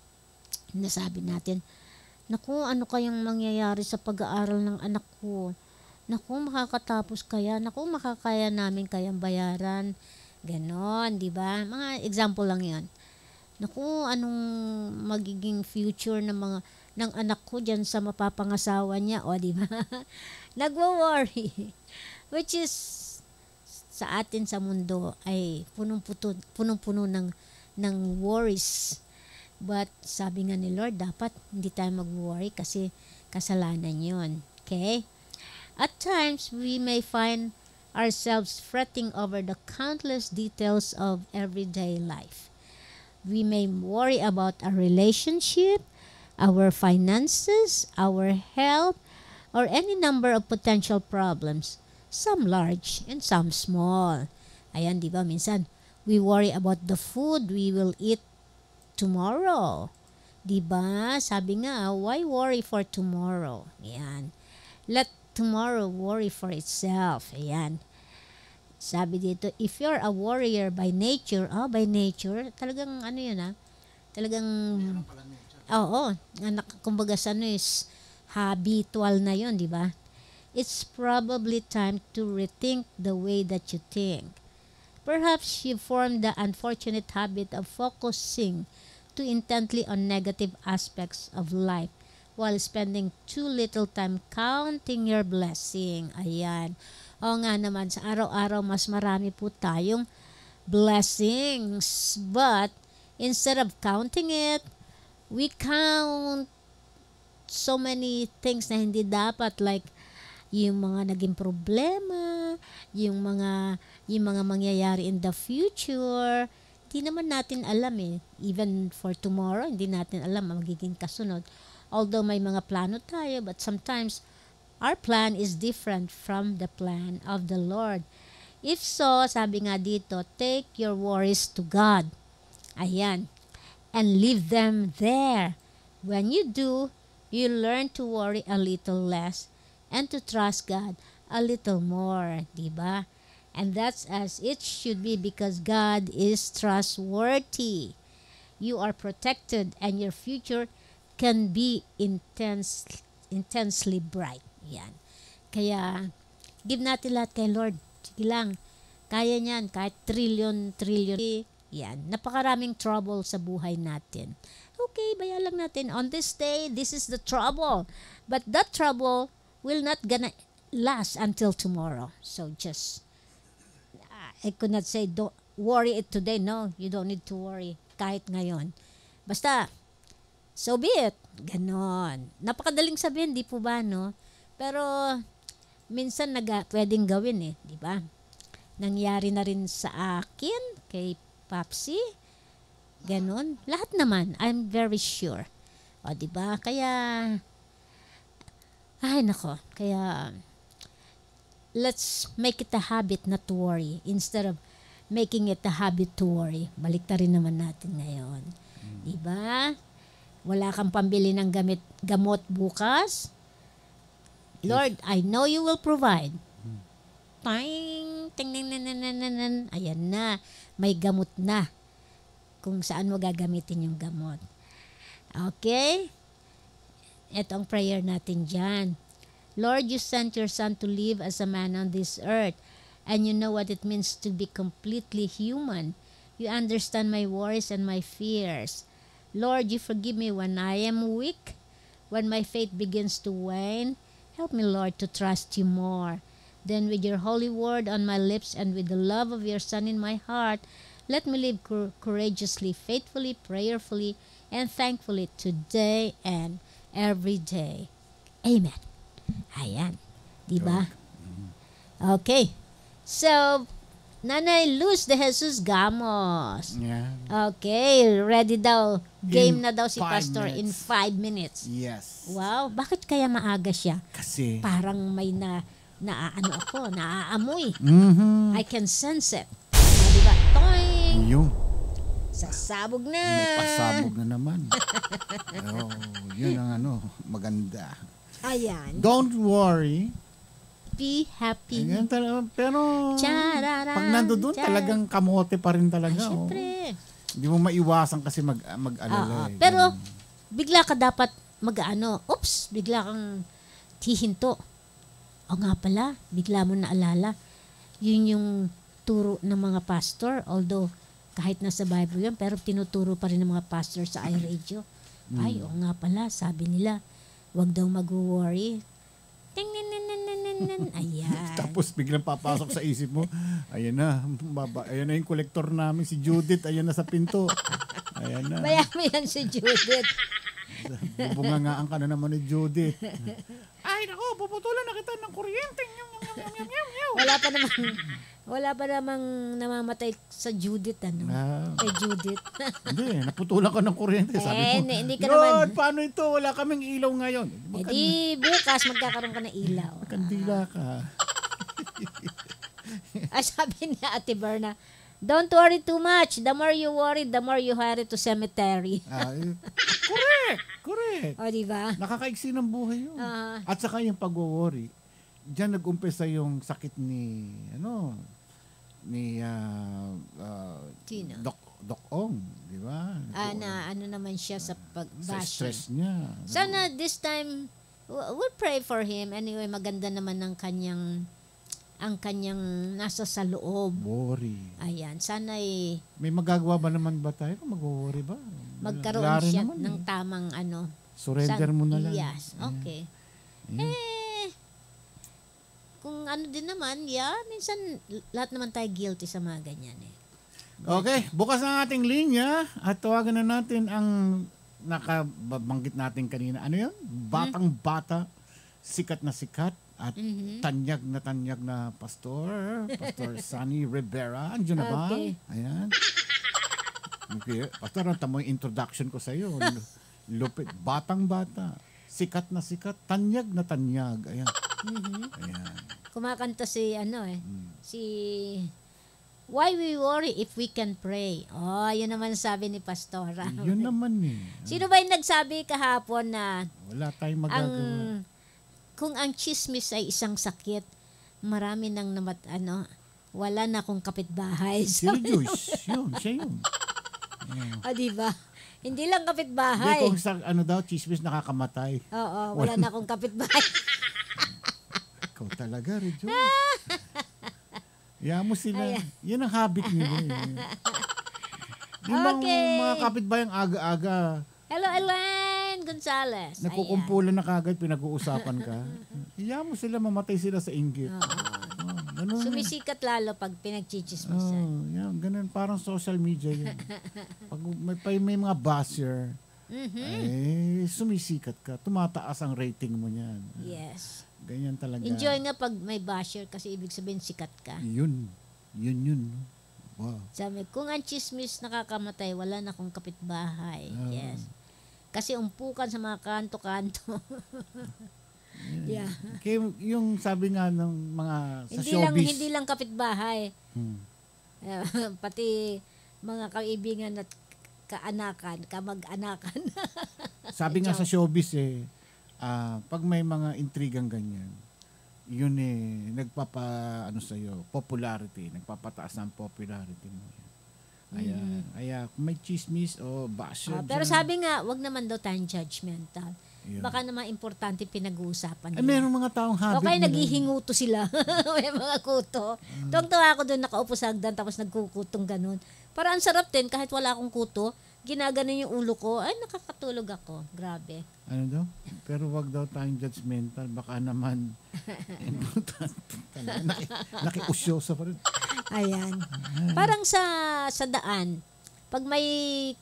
nasabi natin, naku, ano kayang mangyayari sa pag-aaral ng anak ko? Naku, makakatapos kaya? Naku, makakaya namin kayang bayaran? Ganon, di ba? Mga example lang yan. Naku, anong magiging future ng anak ko dyan sa mapapangasawa niya? O, di ba? Nagwo-worry. Which is, sa atin sa mundo, ay punong-puno ng worries. But, sabi nga ni Lord, dapat hindi tayo mag-worry kasi kasalanan yun. Okay? At times, we may find ourselves fretting over the countless details of everyday life. We may worry about our relationship, our finances, our health, or any number of potential problems, some large and some small. Ayan, di ba? Minsan, we worry about the food we will eat tomorrow. Di ba? Sabi nga, why worry for tomorrow? Ayan. Let tomorrow worry for itself. Ayan. Sabi dito, if you're a warrior by nature, talagang ano yun talagang, kumbaga sa is habitual na yun, di ba? It's probably time to rethink the way that you think. Perhaps you formed the unfortunate habit of focusing too intently on negative aspects of life while spending too little time counting your blessing. Ayan. O nga naman, sa araw-araw mas marami po tayong blessings. But, instead of counting it, we count so many things na hindi dapat, like yung mga naging problema, yung mga mangyayari in the future. Hindi naman natin alam Even for tomorrow, hindi natin alam ang magiging kasunod. Although may mga plano tayo, but sometimes our plan is different from the plan of the Lord. If so, sabi nga dito, take your worries to God. Ayan. And leave them there. When you do, you learn to worry a little less and to trust God a little more. Diba? And that's as it should be because God is trustworthy. You are protected and your future can be intensely bright. Yan. Kaya, give natin lahat kay Lord. Sige lang. Kaya niyan. Kahit trillion. Yan. Napakaraming trouble sa buhay natin. Okay, baya lang natin. On this day, this is the trouble. But that trouble will not gonna last until tomorrow. So just, I could not say, don't worry it today. No, you don't need to worry. Kahit ngayon. Basta, so be it. Ganon. Napakadaling sabihin, di po ba, no? Pero, minsan pwedeng gawin di ba? Nangyari na rin sa akin, kay Papsi. Ganon. Lahat naman, I'm very sure. O, di ba? Kaya, kaya, let's make it a habit not to worry instead of making it a habit to worry. Baliktarin naman natin ngayon. Di ba? Wala kang pambili ng gamot bukas. Lord, I know you will provide. Ting, ayan na. May gamot na. Kung saan mo gagamitin yung gamot. Okay? Ito ang prayer natin dyan. Lord, you sent your Son to live as a man on this earth. and you know what it means to be completely human. You understand my worries and my fears. Lord, you forgive me when I am weak, when my faith begins to wane. Help me, Lord, to trust you more. Then with your holy word on my lips and with the love of your Son in my heart, let me live courageously, faithfully, prayerfully, and thankfully today and every day. Amen. Ayan. Diba? Okay. So, Nanay Luz de Jesus Gamos.
Yeah.
Okay. Ready daw. Game
In
na daw si
5
Pastor in
minutes.
5 minutes.
Yes.
Wow. Bakit kaya maaga siya?
Kasi,
Parang may naaamoy.
mhm.
I can sense it. Diba? Toing!
Yung,
Sasabog na.
may pasabog na naman. Oh, yun ang maganda.
Ayan.
Don't worry.
Be happy.
Ayan, pero
Charara,
pag nandoon talagang kamote pa rin talaga. Oh.
Siyempre.
Hindi mo maiwasan kasi mag-alala.
Oo. Pero, bigla ka dapat oops, bigla kang hihinto. O nga pala, bigla mo naalala. Yun yung turo ng mga pastor. Although, kahit nasa Bible yun, pero tinuturo pa rin ng mga pastor sa iRadio. Ay, o nga pala, sabi nila, wag daw mag-worry. Ayan.
Tapos biglang papasok sa isip mo, ayan na yung kolektor namin, si Judith, ayan na sa pinto. Ayan na.
Mayaman si Judith.
Bubungangaan ka na naman ni Judith. Ay, nako, puputulan na kita ng kuryente.
Wala pa namang namamatay sa Judith, Kay Judith.
Hindi, naputulan ka ng kuryente. Sabi mo,
hindi ka
Lord,
naman.
paano ito? Wala kaming ilaw ngayon.
Di bukas magkakaroon ka ng ilaw.
Kandila ka.
Sabi ni Ate Berna, don't worry too much. The more you worry, the more you hurry to cemetery.
Correct.
O, diba?
Nakakaiksi ng buhay yun. At saka yung pag-worry, diyan nag-umpisa yung sakit ni
Sino?
Doc Ong, di ba?
Naman siya sa
Sa
pag-bashing.
stress niya.
Sana this time, we'll pray for him. Anyway, maganda naman ang kanyang nasa sa loob.
Worry.
Ayan, sana
May magagawa ba naman ba tayo kung mag-worry ba?
magkaroon
Wala rin
siya
naman
ng tamang
surrender mo na lang.
Yes, okay. Kung din naman, minsan lahat naman tayo guilty sa mga ganyan
Okay, bukas ang ating linya at tawagan na natin ang nakabanggit natin kanina. Ano yun? Batang bata, sikat na sikat at tanyag na Pastor Sunny Rivera. Andiyan na ba?
Okay.
Ayan. Okay. Pastor, ang tamo yung introduction ko sa iyo. Lupit, batang bata, sikat na sikat, tanyag na tanyag. Ayan. Ayan.
Kumakanta si si Why We Worry If We Can Pray. Oh, yun naman sabi ni Pastora.
Yun naman
Sino ba yung nagsabi kahapon na
wala tayong magagawa?
Kung ang chismis ay isang sakit, marami nang wala na akong kapitbahay.
Sila Joyce. Siya yun.
Diba? Hindi lang kapitbahay.
Hindi, kung sa chismis nakakamatay.
Oo, wala na akong kapitbahay.
Ikaw talaga, Rejo. Iyan mo sila. Yan ang habit nila. Yung mga kapitbayang aga-aga.
Hello, Elaine Gonzalez.
Nagkukumpulan na kagad, pinag-uusapan ka. Iyan mo sila, mamatay sila sa inggit.
Sumisikat lalo pag pinagchichismisan.
Ganun, parang social media yun. Pag may mga basher, sumisikat ka. Tumataas ang rating mo niyan.
Yes.
Ganyan talaga.
Enjoy nga pag may basher kasi ibig sabihin sikat ka.
Yun. Wow.
Sabi, kung ang chismis nakakamatay, wala na akong kapitbahay. Yes. Kasi umpukan sa mga kanto-kanto. Yeah.
Kaya yung sabi nga ng mga sa showbiz.
Hindi lang kapitbahay. Pati mga kaibigan at kaanakan, kamag-anakan.
Sabi nga sa showbiz pag may mga intrigang ganyan, yun sa'yo, popularity, nagpapataas ng popularity mo. Kaya kung may chismis o basher
pero sabi nga, wag naman daw tayong judgmental. Baka naman importante pinag-uusapan
Ay,
nila.
meron mga taong habit.
O kaya
nila.
naghihinguto sila. May mga kuto. Tuwang-tuwa ako doon, nakaupo sa hagdan, tapos nagkukutong ganun. Para ang sarap din, kahit wala akong kuto, ginaganon yung ulo ko, ay nakakatulog ako. Grabe.
Ano daw? Pero wag daw tayong judgmental. Baka naman importante talaga. Nakiusyosa pa rin.
Ayan. Parang sa daan, pag may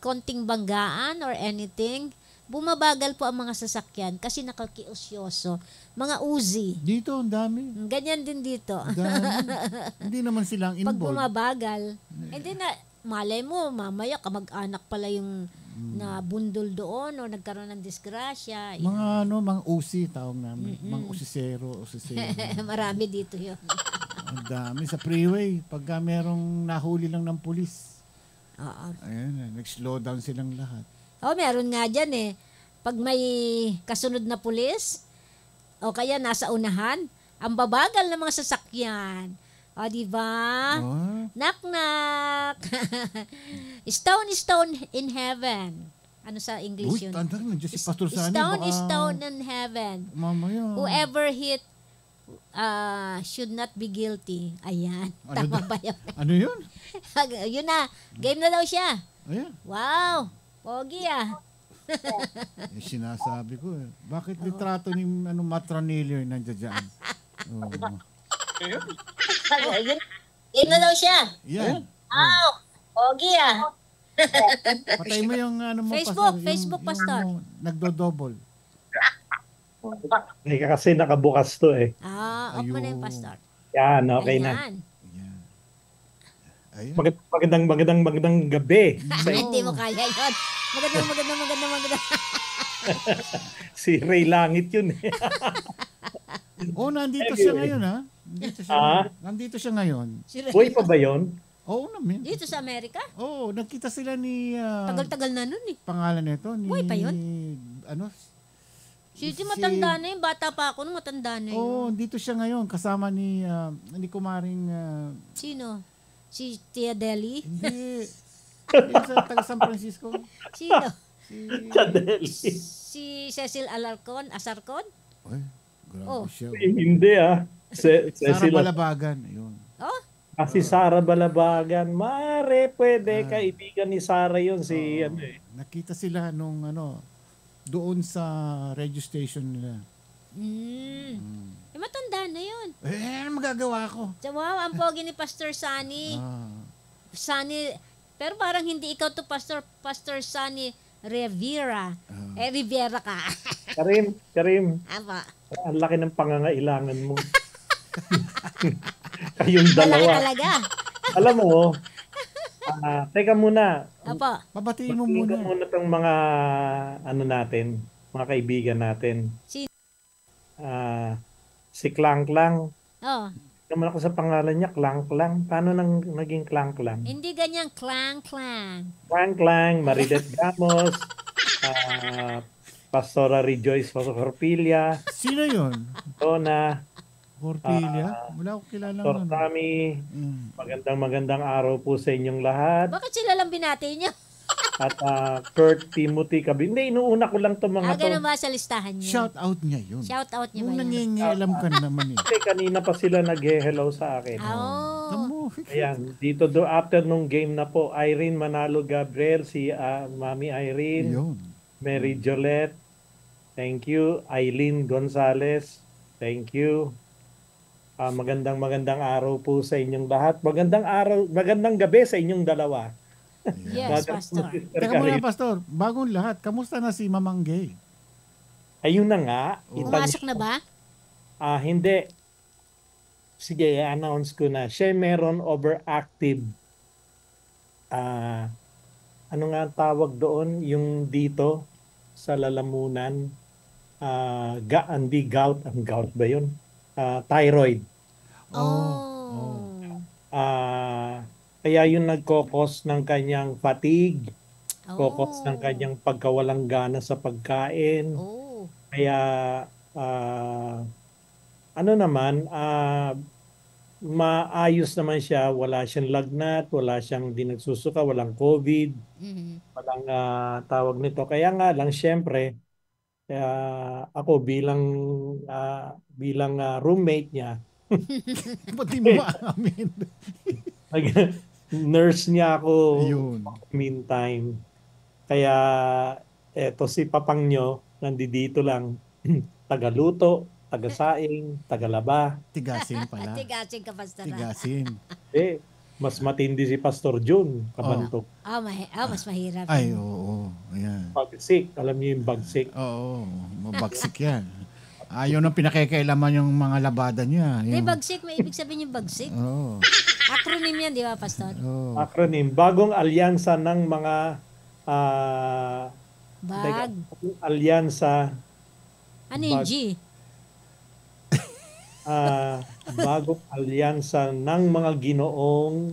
konting banggaan or anything, bumabagal po ang mga sasakyan kasi nakakiusyoso. Mga Uzi.
Dito, ang dami.
Ganyan din dito.
Dami. Hindi naman silang
Pag
involved.
bumabagal, hindi na, malay mo, mamaya kamag-anak pala yung na bundol doon o nagkaroon ng disgrasya.
Mga usi, tawag namin. Mga usisero.
Marami dito yun.
Ang dami. Sa freeway, pagka merong nahuli lang ng pulis.
Oo.
Ayan, nag-slow down silang lahat.
Meron nga dyan eh. Pag may kasunod na pulis, o kaya nasa unahan, ang babagal ng mga sasakyan. O, diba?
Oh.
Knock, knock. Stone is stone in heaven. Ano sa English
Uy,
yun?
tanda na. Diyos si Pastor Sani.
Stone
baka
is stone in heaven.
Mamaya.
Whoever hit should not be guilty. Ayan.
Ano
Tama
da-
ba yun?
Ano yun?
Yun na. Game na daw siya.
Ayan.
Wow. Pogi ah.
Sinasabi ko eh. Bakit litrato ni Matranillo yung nandiyan dyan?
Yun. Game na daw siya.
Yan.
Wow. Pogi ah.
Patay mo yung mo,
Facebook,
pastor,
Facebook, pastor.
Nagdo-double.
Kasi nakabukas to eh.
Off mo na yung pastor.
Yan, okay na.
Ayun.
Magandang gabi.
Hindi mo kaya yun. Maganda.
Si Ray Langit yun eh.
Nandito siya ngayon ha. Nandito siya ngayon.
Buhay pa ba yun?
Oo naman.
Dito sa Amerika?
Oo, nagkita sila ni...
Tagal-tagal na nun eh.
Pangalan nito ni...
Buhay pa yun?
Si
matanda na yun. Bata pa ako nung matanda na yun.
Dito siya ngayon. Kasama ni kumaring...
Sino? Si Tia Deli?
Hindi. Yung sa taga San Francisco.
Sino?
Tia Deli.
Si Cecil Asarcon?
Ay, grabe siya.
Hindi ah.
Sara Balabagan. Ayun.
Si Sara Balabagan. Mare, pwede. Kaibigan ni Sara yun.
Nakita sila nung doon sa radio station nila.
Matanda na yun.
Ano magagawa ko?
Wow, ang pogi ni Pastor Sani. Sani, pero parang hindi ikaw to Pastor Sani Rivera. Rivera ka.
Karim.
Apa?
Ang laki ng pangangailangan mo. Kayong dalawa.
Malaki talaga.
Alam mo, teka muna.
Apa?
Babatiin mo muna.
Itong mga mga kaibigan natin. Si Klang Klang. Naman ako sa pangalan niya, Klang Klang. Paano naging Klang Klang?
Hindi ganyan, Klang Klang.
Klang Klang, Maridet Gamos, Pastora Rejoice Horpilia.
Sino yun?
Donna.
Horpilia? Wala akong kilala.
Pastor Tami. Magandang araw po sa inyong lahat.
Bakit sila lang binati niyo?
At Kurt Timothy Cabin. Hindi, inuuna ko lang itong mga to.
Ganun ba sa listahan niyo?
Shout out niya yun.
Shout out niya ba
yun?
yun?
Nangingialam ka na naman eh.
Kasi kanina pa sila nag-hello sa akin. Ayan, dito after nung game na po, Irene Manalo Gabriel, si Mami Irene, Mary Jolette, thank you. Eileen Gonzalez, thank you. Magandang araw po sa inyong lahat. Magandang gabi sa inyong dalawa.
Yes, Pastor.
Teka muna, Pastor. Bagong lahat. Kamusta na si Mamang Gay?
Ayun na nga.
Pumasok na ba?
Hindi. Sige, i-announce ko na. Siya meron overactive. Ano nga ang tawag doon? Yung dito sa lalamunan. Hindi gout. Ang gout ba yun? Thyroid. Kaya yun nagkokos ng kanyang fatigue, kokos ng kanyang pagkawalang gana sa pagkain. Kaya maayos naman siya, wala siyang lagnat, wala siyang di nagsusuka, walang COVID, walang tawag nito. Kaya nga lang, syempre, Kaya ako bilang roommate niya,
Pati mo maamin.
nurse niya ako
Ayun.
meantime. Kaya eto si Papang nyo, nandito lang. Tagaluto, tagasaing, tagalaba.
Tigasin pala.
Tigasin ka, Pastor.
Tigasin.
Mas matindi si Pastor Jun, kabantok.
Mas mahirap.
Ay, oo. Ayan.
Bagsik, alam niyo yung bagsik.
Oo, mabagsik yan. Ayaw nang pinakikailaman yung mga labada niya.
Hindi, bagsik. May ibig sabihin yung bagsik.
Oo.
Acronym yan, di ba, Pastor?
Oh.
Acronym. Bagong alyansa ng mga alyansa.
Ano yung G?
Bagong alyansa ng mga ginoong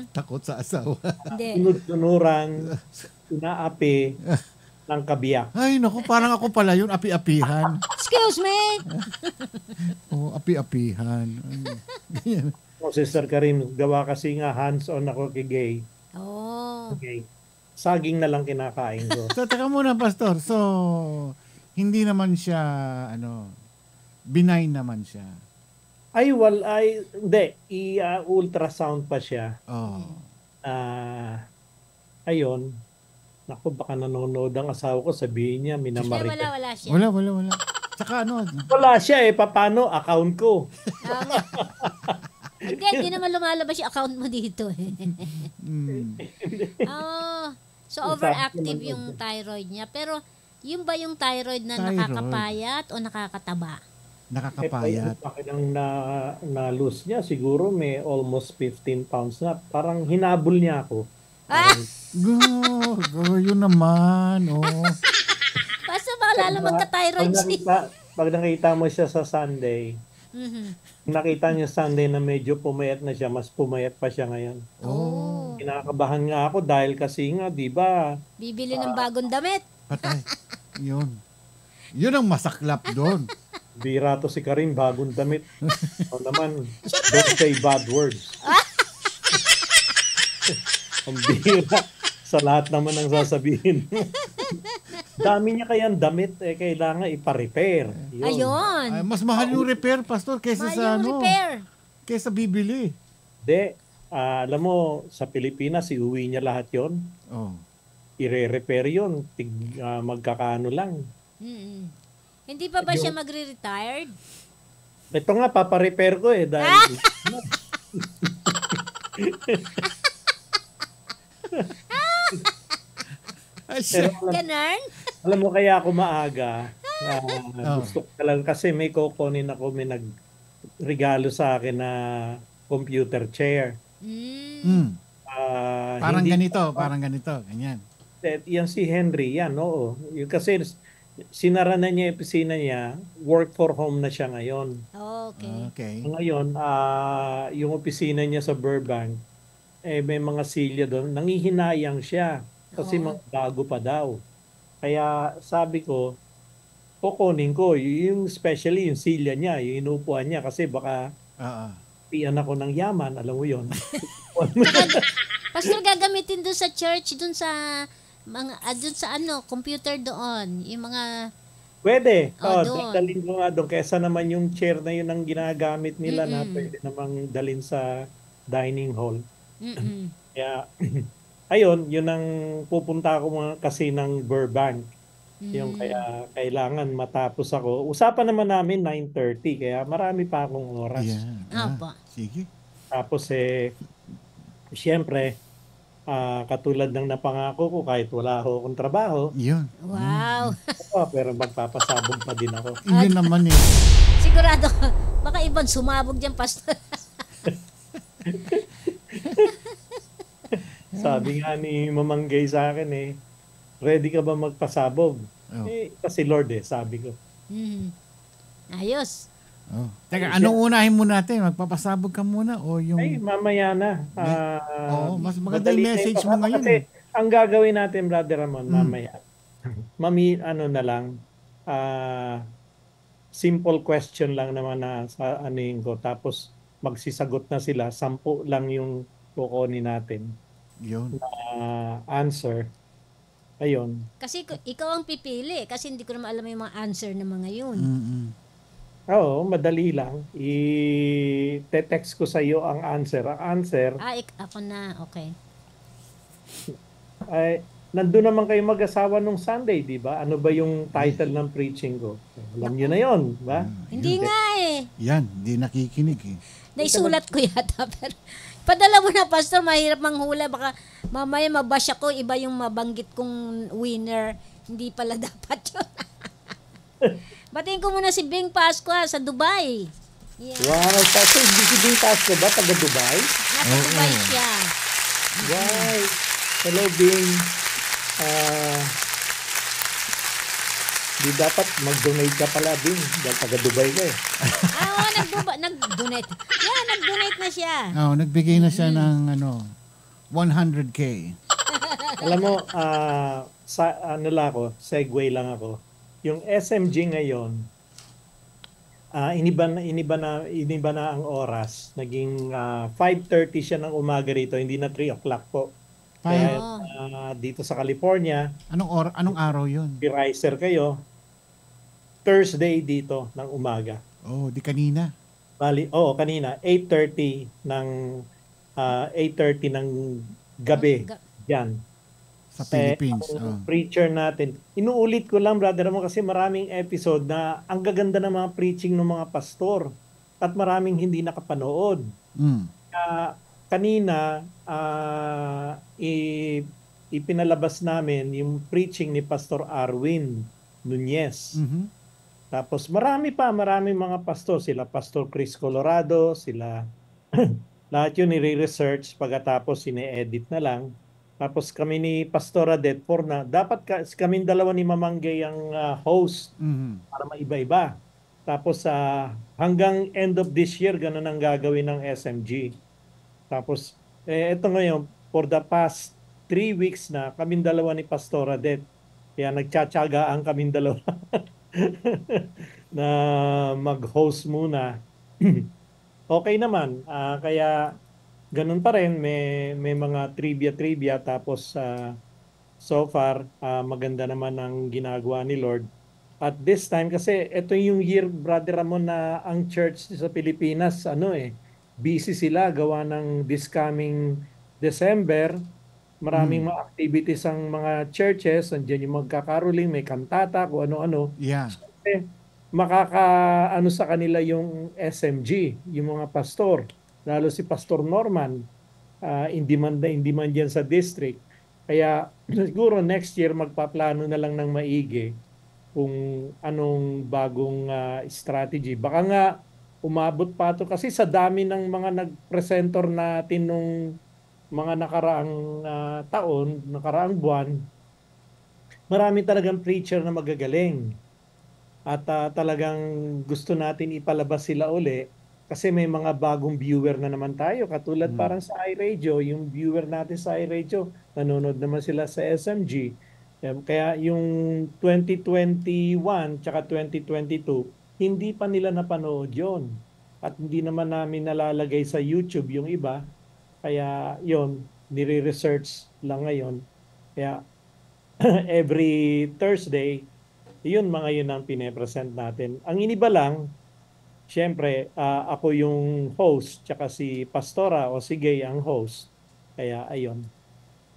takot sa asawa.
Sunod-sunurang inaapi ng kabiyak.
Ay, naku, parang ako pala yun, api-apihan.
Excuse me!
Api-apihan. Ganyan.
Sister Karim, gawa kasi nga hands-on ako kay Gay. Okay. Saging na lang kinakain ko.
So, teka muna, Pastor. So, hindi naman siya, benign naman siya.
Hindi. I-ultrasound pa siya. Ayun. Naku, baka nanonood ang asawa ko, sabihin niya, minamarita.
Wala siya.
Wala. Saka
wala siya paano? Account ko.
Hindi naman lumalabas yung account mo dito. So overactive yung thyroid niya. Pero yung ba yung thyroid na nakakapayat o nakakataba?
Nakakapayat.
Ang na-lose niya, siguro may almost 15 pounds na. Parang hinabol niya ako.
Yun naman.
Basta maalala magka-thyroid siya.
Pag nakita mo siya sa Sunday, nakita niya Sunday na medyo pumayat na siya, mas pumayat pa siya ngayon. Kinakabahan nga ako dahil kasi nga, di ba?
Bibili ng bagong damit.
Patay. Yun ang masaklap doon.
Bira to si Karim, bagong damit. O naman, don't say bad words. Ang bira. Sa lahat naman ang sasabihin. Dami niya kayang damit, kailangan ipa-repair.
Ayun.
Ay, mas mahal yung repair, Pastor, kaysa sa
repair.
Kaysa bibili.
Hindi. Alam mo, sa Pilipinas, iuwi niya lahat yon. I-repair yun. Magkakaano lang.
Hindi pa ba siya magre-retired?
Ito nga, paparepair ko dahil...
Ganun?
Alam mo, kaya ako maaga. Gusto ko lang kasi may kukunin ako, may nagregalo sa akin na computer chair.
Parang ganito. Ganyan.
Yan si Henry, yan, oo. Yung kasi sinara na niya yung opisina niya, work for home na siya ngayon.
Okay.
Ngayon, yung opisina niya sa Burbank, may mga silya doon, nangihinayang siya kasi bago pa daw. Kaya sabi ko, kukunin ko, yung especially yung silya niya, yung inupuan niya kasi baka piyan ako ng yaman, alam mo yun.
Pastor, gagamitin doon sa church, doon sa computer doon, yung mga...
Pwede. Dalhin ko nga doon. Kesa naman yung chair na yun ang ginagamit nila na pwede namang dalhin sa dining hall. Kaya, ayun, yun ang pupunta ako kasi ng Burbank. Yung kaya kailangan matapos ako. Usapan naman namin 9:30, kaya marami pa akong oras.
Sige.
Tapos siyempre, katulad ng napangako ko kahit wala akong trabaho.
Yun.
Wow.
Pero magpapasabog pa din ako.
Yun naman
Sigurado, baka ibang sumabog dyan, Pastor.
Sabi nga ni Mamanggay sa akin ready ka ba magpasabog? Kasi Lord sabi ko.
Ayos.
Teka, anong unahin mo natin? Magpapasabog ka muna o yung...
Ay, mamaya na.
Mas maganda yung message mo ngayon.
Kasi ang gagawin natin, Brother Ramon, mamaya. Na lang, simple question lang naman na sa anuhin ko. Tapos magsisagot na sila. 10 lang yung kukunin natin.
Yun.
Answer. ayun.
Kasi ikaw ang pipili kasi hindi ko naman alam yung mga answer ng mga yun.
Oo, madali lang. I-text ko sa iyo ang answer. Ang answer
Ako na. Okay.
ay nandun naman kayo mag-asawa nung Sunday, di ba? Ano ba yung title ng preaching ko? Alam niyo na yon, di ba?
Hindi nga eh.
Yan, hindi nakikinig eh.
Naisulat ko yata. Pero padala mo na, Pastor. Mahirap manghula. Baka mamaya mabash ako. Iba yung mabanggit kong winner. Hindi pala dapat yun. Batiin ko muna si Bing Pasqua sa Dubai. Yeah.
Wow, kasi si Bing Pasqua ba? Taga Dubai?
Nasa Dubai siya.
Wow. Hello, Bing. Di dapat mag-donate ka pala, Bing. Dahil taga Dubai ka eh.
Nag-donate. Yeah, nag-donate na siya.
Nagbigay na siya ng 100K.
Alam mo, segue lang ako. Yung SMG ngayon, iniba na ang oras. Naging 5:30 siya ng umaga rito, hindi na 3 o'clock po. Kaya dito sa California,
anong araw 'yun?
Riser kayo. Thursday dito ng umaga.
Oh, di kanina.
Kanina 8:30 ng gabi. Diyan.
Sa Philippines.
Preacher natin. Inuulit ko lang, brother mo, kasi maraming episode na ang gaganda ng mga preaching ng mga pastor at maraming hindi nakapanood. Kanina, ipinalabas namin yung preaching ni Pastor Arwin Nunez. Tapos maraming mga pastor. Sila Pastor Chris Colorado, sila lahat yun nire-research, pagkatapos sine-edit na lang. Tapos kami ni Pastor Adet na dapat kami dalawa ni Mamanggay ang host para maiba-iba. Tapos hanggang end of this year, ganun ang gagawin ng SMG. Tapos eto ngayon, for the past 3 weeks na kami dalawa ni Pastor Adet. Kaya nagtsatsagaan kami dalawa na mag-host muna. Okay naman. Kaya ganun pa rin, may mga trivia, tapos so far maganda naman ang ginagawa ni Lord. At this time, kasi ito yung year, Brother Ramon, na ang church sa Pilipinas, busy sila gawa ng this coming December. Maraming mga activities ang mga churches, andiyan yung magkakaroling, may kantata, kung ano-ano.
Yeah.
Kasi sa kanila yung SMG, yung mga pastor. Lalo si Pastor Norman, hindi man dyan sa district. Kaya siguro next year magpaplano na lang ng maigi kung anong bagong strategy. Baka nga umabot pa ito kasi sa dami ng mga nag-presentor natin nung mga nakaraang buwan, marami talagang preacher na magagaling. At talagang gusto natin ipalabas sila uli. Kasi may mga bagong viewer na naman tayo. Katulad parang sa iRadio, yung viewer natin sa iRadio, nanonood naman sila sa SMG. Kaya yung 2021 tsaka 2022, hindi pa nila napanood yon. At hindi naman namin nalalagay sa YouTube yung iba. Kaya yon, nire-research lang ngayon. Kaya every Thursday, yun ang pine-present natin. Ang iniba lang, siyempre, ako yung host, tsaka si Pastora o si Gay ang host. Kaya, ayun.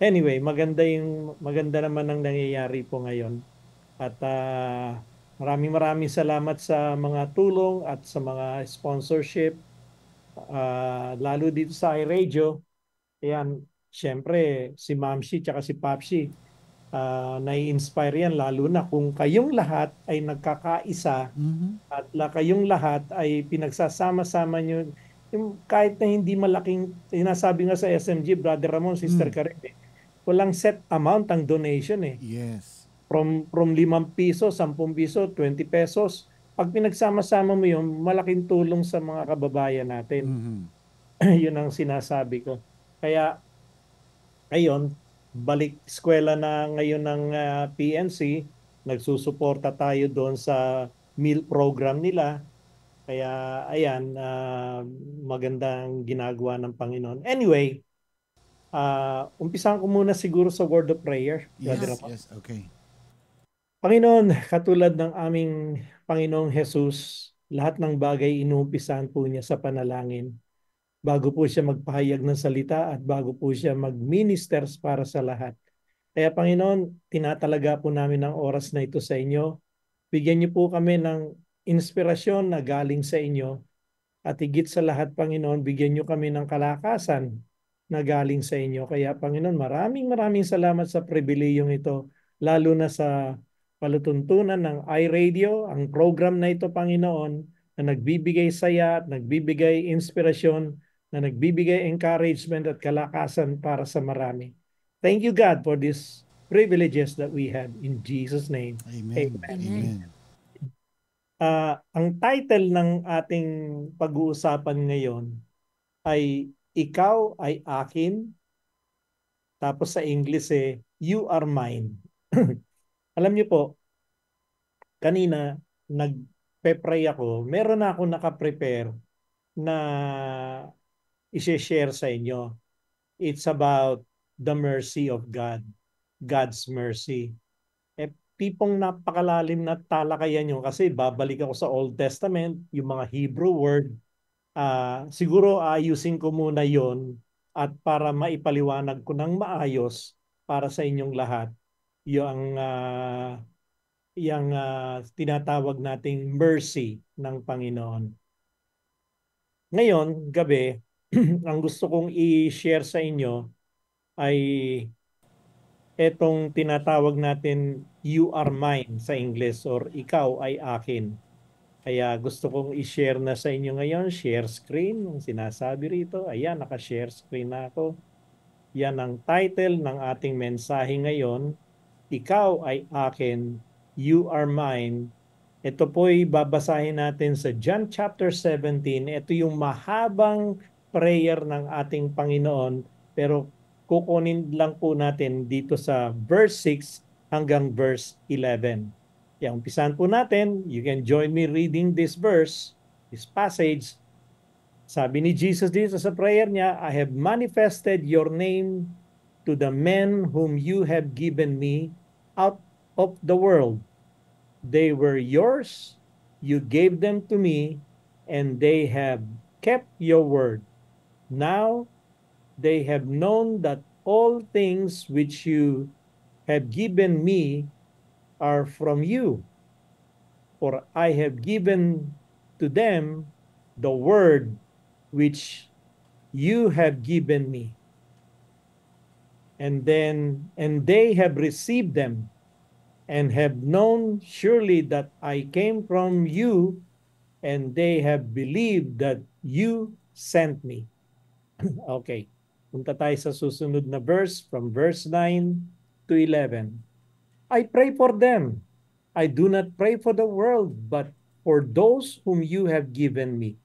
Anyway, maganda naman ang nangyayari po ngayon. At maraming salamat sa mga tulong at sa mga sponsorship. Lalo dito sa iRadio. Ayan, siyempre, si Mamshi tsaka si Papshi, nai-inspire yan, lalo na kung kayong lahat ay nagkakaisa at kayong lahat ay pinagsasama-sama nyo, kahit na hindi malaking, sinasabi nga sa SMG, Brother Ramon, Sister Karen, walang set amount ang donation
Yes.
From 5 piso, 10 piso, 20 pesos. Pag pinagsama-sama mo yun, malaking tulong sa mga kababayan natin. Yun ang sinasabi ko. Kaya, ayun, balik eskwela na ngayon ng PNC, nagsusuporta tayo doon sa meal program nila. Kaya ayan, magandang ginagawa ng Panginoon. Anyway, Umpisahan ko muna siguro sa word of prayer.
Yes, okay.
Panginoon, katulad ng aming Panginoong Jesus, lahat ng bagay inuumpisahan po niya sa panalangin. Bago po siya magpahayag ng salita at bago po siya mag-ministers para sa lahat. Kaya Panginoon, tinatalaga po namin ang oras na ito sa inyo. Bigyan niyo po kami ng inspirasyon na galing sa inyo. At higit sa lahat, Panginoon, bigyan niyo kami ng kalakasan na galing sa inyo. Kaya Panginoon, maraming salamat sa pribilehiyong ito, lalo na sa palutuntunan ng iRadio, ang program na ito, Panginoon, na nagbibigay saya at nagbibigay inspirasyon, na nagbibigay encouragement at kalakasan para sa marami. Thank you, God, for these privileges that we have. In Jesus' name,
Amen. Amen.
Ang title ng ating pag-uusapan ngayon ay Ikaw ay Akin. Tapos sa English You Are Mine. Alam niyo po, kanina nag-pray ako, meron na ako naka-prepare na i-share sa inyo. It's about the mercy of God, God's mercy. Tipong napakalalim na talakayan yun kasi babalik ako sa Old Testament, yung mga Hebrew word. Siguro ayusin ko muna yon at para maipaliwanag ko ng maayos para sa inyong lahat yung tinatawag nating mercy ng Panginoon. Ngayon, gabi, ang gusto kong i-share sa inyo ay etong tinatawag natin You Are Mine sa English or Ikaw ay Akin. Kaya gusto kong i-share na sa inyo ngayon, share screen, yung sinasabi rito. Ayan, naka-share screen na ako. Yan ang title ng ating mensahe ngayon, Ikaw ay Akin, You Are Mine. Ito po'y babasahin natin sa John chapter 17. Ito yung mahabang prayer ng ating Panginoon, pero kukunin lang po natin dito sa verse 6 hanggang verse 11. Yan, umpisahan po natin. You can join me reading this verse, this passage. Sabi ni Jesus dito sa prayer niya, I have manifested your name to the men whom you have given me out of the world. They were yours, you gave them to me, and they have kept your word. Now they have known that all things which you have given me are from you. For I have given to them the word which you have given me. And they have received them and have known surely that I came from you, and they have believed that you sent me. Okay. Punta tayo sa susunod na verse from verse 9 to 11. I pray for them. I do not pray for the world, but for those whom you have given me.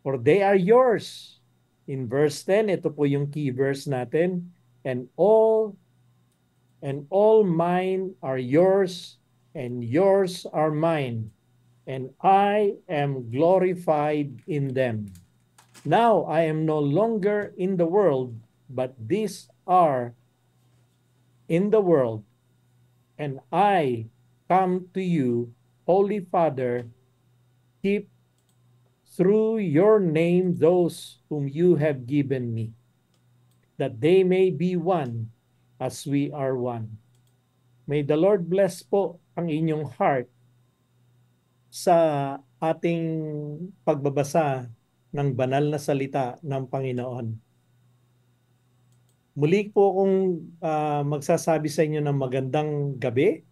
For they are yours. In verse 10, ito po yung key verse natin. And all mine are yours, and yours are mine, and I am glorified in them. Now I am no longer in the world, but these are in the world, and I come to you, Holy Father, keep through your name those whom you have given me, that they may be one as we are one. May the Lord bless po ang inyong heart sa ating pagbabasa ng banal na salita ng Panginoon. Muli po akong magsasabi sa inyo ng magandang gabi.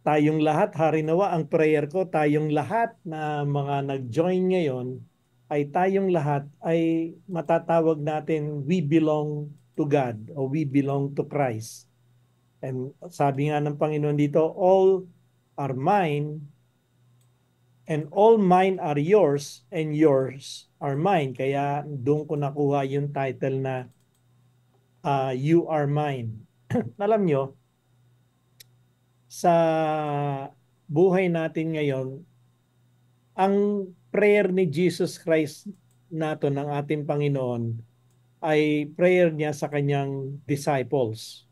Tayong lahat, harinawa ang prayer ko, tayong lahat na mga nag-join ngayon, ay tayong lahat ay matatawag natin we belong to God o we belong to Christ. And sabi nga ng Panginoon dito, all are mine, and all mine are yours, and yours are mine. Kaya doon ko nakuha yung title na You Are Mine. Alam nyo, sa buhay natin ngayon, ang prayer ni Jesus Christ nato ng ating Panginoon ay prayer niya sa kanyang disciples.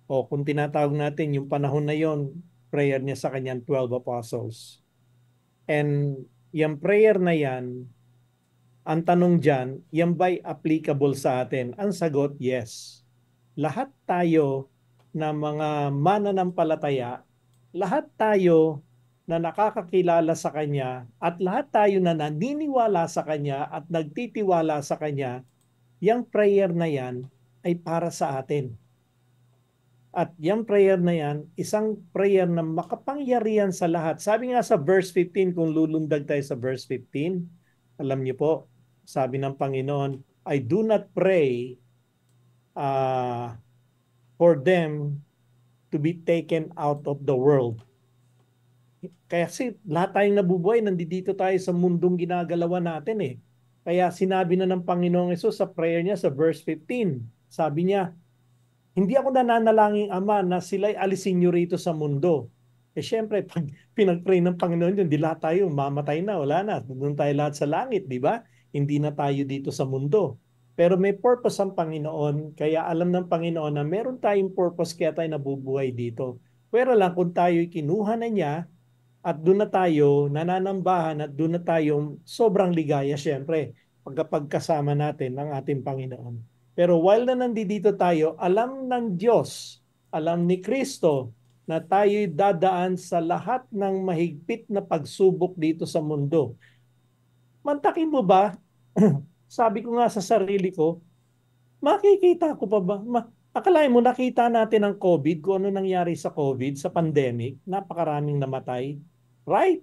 O kung tinatawag natin yung panahon na yon, prayer niya sa kanyang 12 apostles. And yung prayer na yan, ang tanong dyan, yan ba'y applicable sa atin? Ang sagot, yes. Lahat tayo na mga mananampalataya, lahat tayo na nakakakilala sa Kanya, at lahat tayo na naniniwala sa Kanya at nagtitiwala sa Kanya, yung prayer na yan ay para sa atin. At yung prayer na yan, isang prayer na makapangyarihan sa lahat. Sabi nga sa verse 15, kung lulundag tayo sa verse 15, alam niyo po, sabi ng Panginoon, I do not pray for them to be taken out of the world. Kasi lahat tayong nabubuhay, nandito tayo sa mundong ginagalawan natin eh. Kaya sinabi na ng Panginoong Hesus sa prayer niya sa verse 15, sabi niya, hindi ako nananalangin, Ama, na sila'y alisin niyo rito sa mundo. Eh syempre, pag pinag-pray ng Panginoon yun, di lahat tayo mamatay na, wala na. Doon tayo lahat sa langit, di ba? Hindi na tayo dito sa mundo. Pero may purpose ang Panginoon, kaya alam ng Panginoon na meron tayong purpose kaya tayo nabubuhay dito. Pero lang kung tayo'y kinuha na niya, at doon na tayo nananambahan at doon na tayong sobrang ligaya syempre pagkasama natin ng ating Panginoon. Pero while na nandito tayo, alam ng Diyos, alam ni Kristo na tayo'y dadaan sa lahat ng mahigpit na pagsubok dito sa mundo. Mantakin mo ba? Sabi ko nga sa sarili ko, makikita ko pa ba? Akalain mo nakita natin ang COVID, kung ano nangyari sa COVID, sa pandemic, napakaraming namatay. Right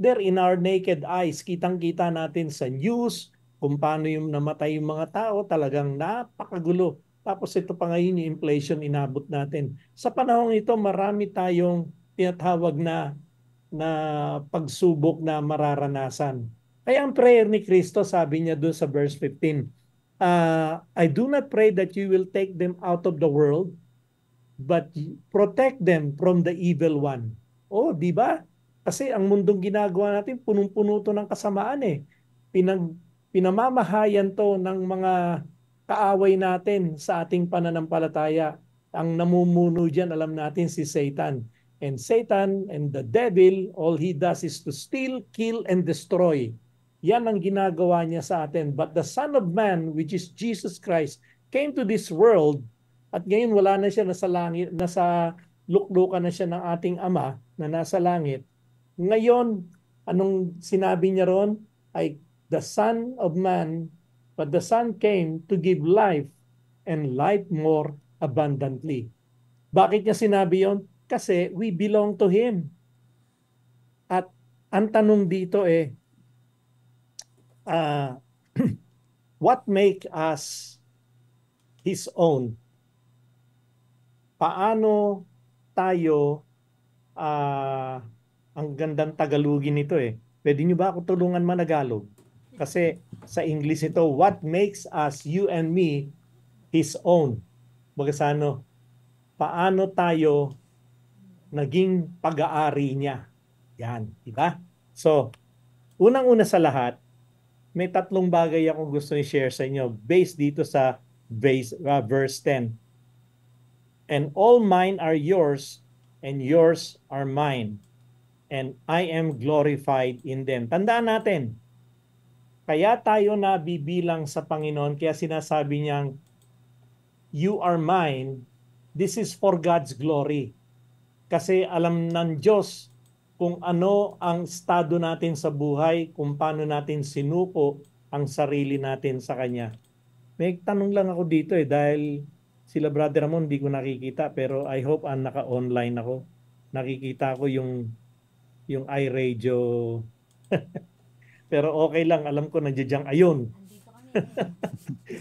there in our naked eyes, kitang-kita natin sa news kung paano yung namatay yung mga tao, talagang napakagulo. Tapos ito pa ngayon yung inflation inabot natin. Sa panahon ito, marami tayong tinatawag na pagsubok na mararanasan. Kaya ang prayer ni Kristo, sabi niya doon sa verse 15, I do not pray that you will take them out of the world, but protect them from the evil one. Oh, di ba? Kasi ang mundong ginagawa natin, punong-puno to ng kasamaan eh. Pinamamahayan to ng mga kaaway natin sa ating pananampalataya. Ang namumuno dyan, alam natin, si Satan. And Satan and the devil, all he does is to steal, kill, and destroy. Yan ang ginagawa niya sa atin. But the Son of Man, which is Jesus Christ, came to this world at ngayon wala na siya nasa langit, nasa luklukan na siya ng ating Ama na nasa langit. Ngayon, anong sinabi niya ron? Ay the Son of Man, but the Son came to give life and life more abundantly. Bakit niya sinabi yon? Kasi we belong to Him. At ang tanong dito what make us His own? Paano tayo, ang gandang Tagalogin nito Pwede nyo ba ako tulungan managalog? Kasi sa English ito, what makes us, you and me, His own? Bagasano, paano tayo naging pag-aari niya? Yan, diba? So, unang-una sa lahat, may tatlong bagay akong gusto i-share sa inyo based dito sa verse 10. And all mine are yours, and yours are mine, and I am glorified in them. Tandaan natin, kaya tayo nabibilang sa Panginoon, kaya sinasabi niyang, you are mine, this is for God's glory. Kasi alam ng Diyos kung ano ang estado natin sa buhay, kung paano natin sinuko ang sarili natin sa Kanya. May tanong lang ako dito dahil sila Brother Ramon hindi ko nakikita, pero I hope naka-online ako. Nakikita ko yung iRadio. Pero okay lang, alam ko nandiyan ayun.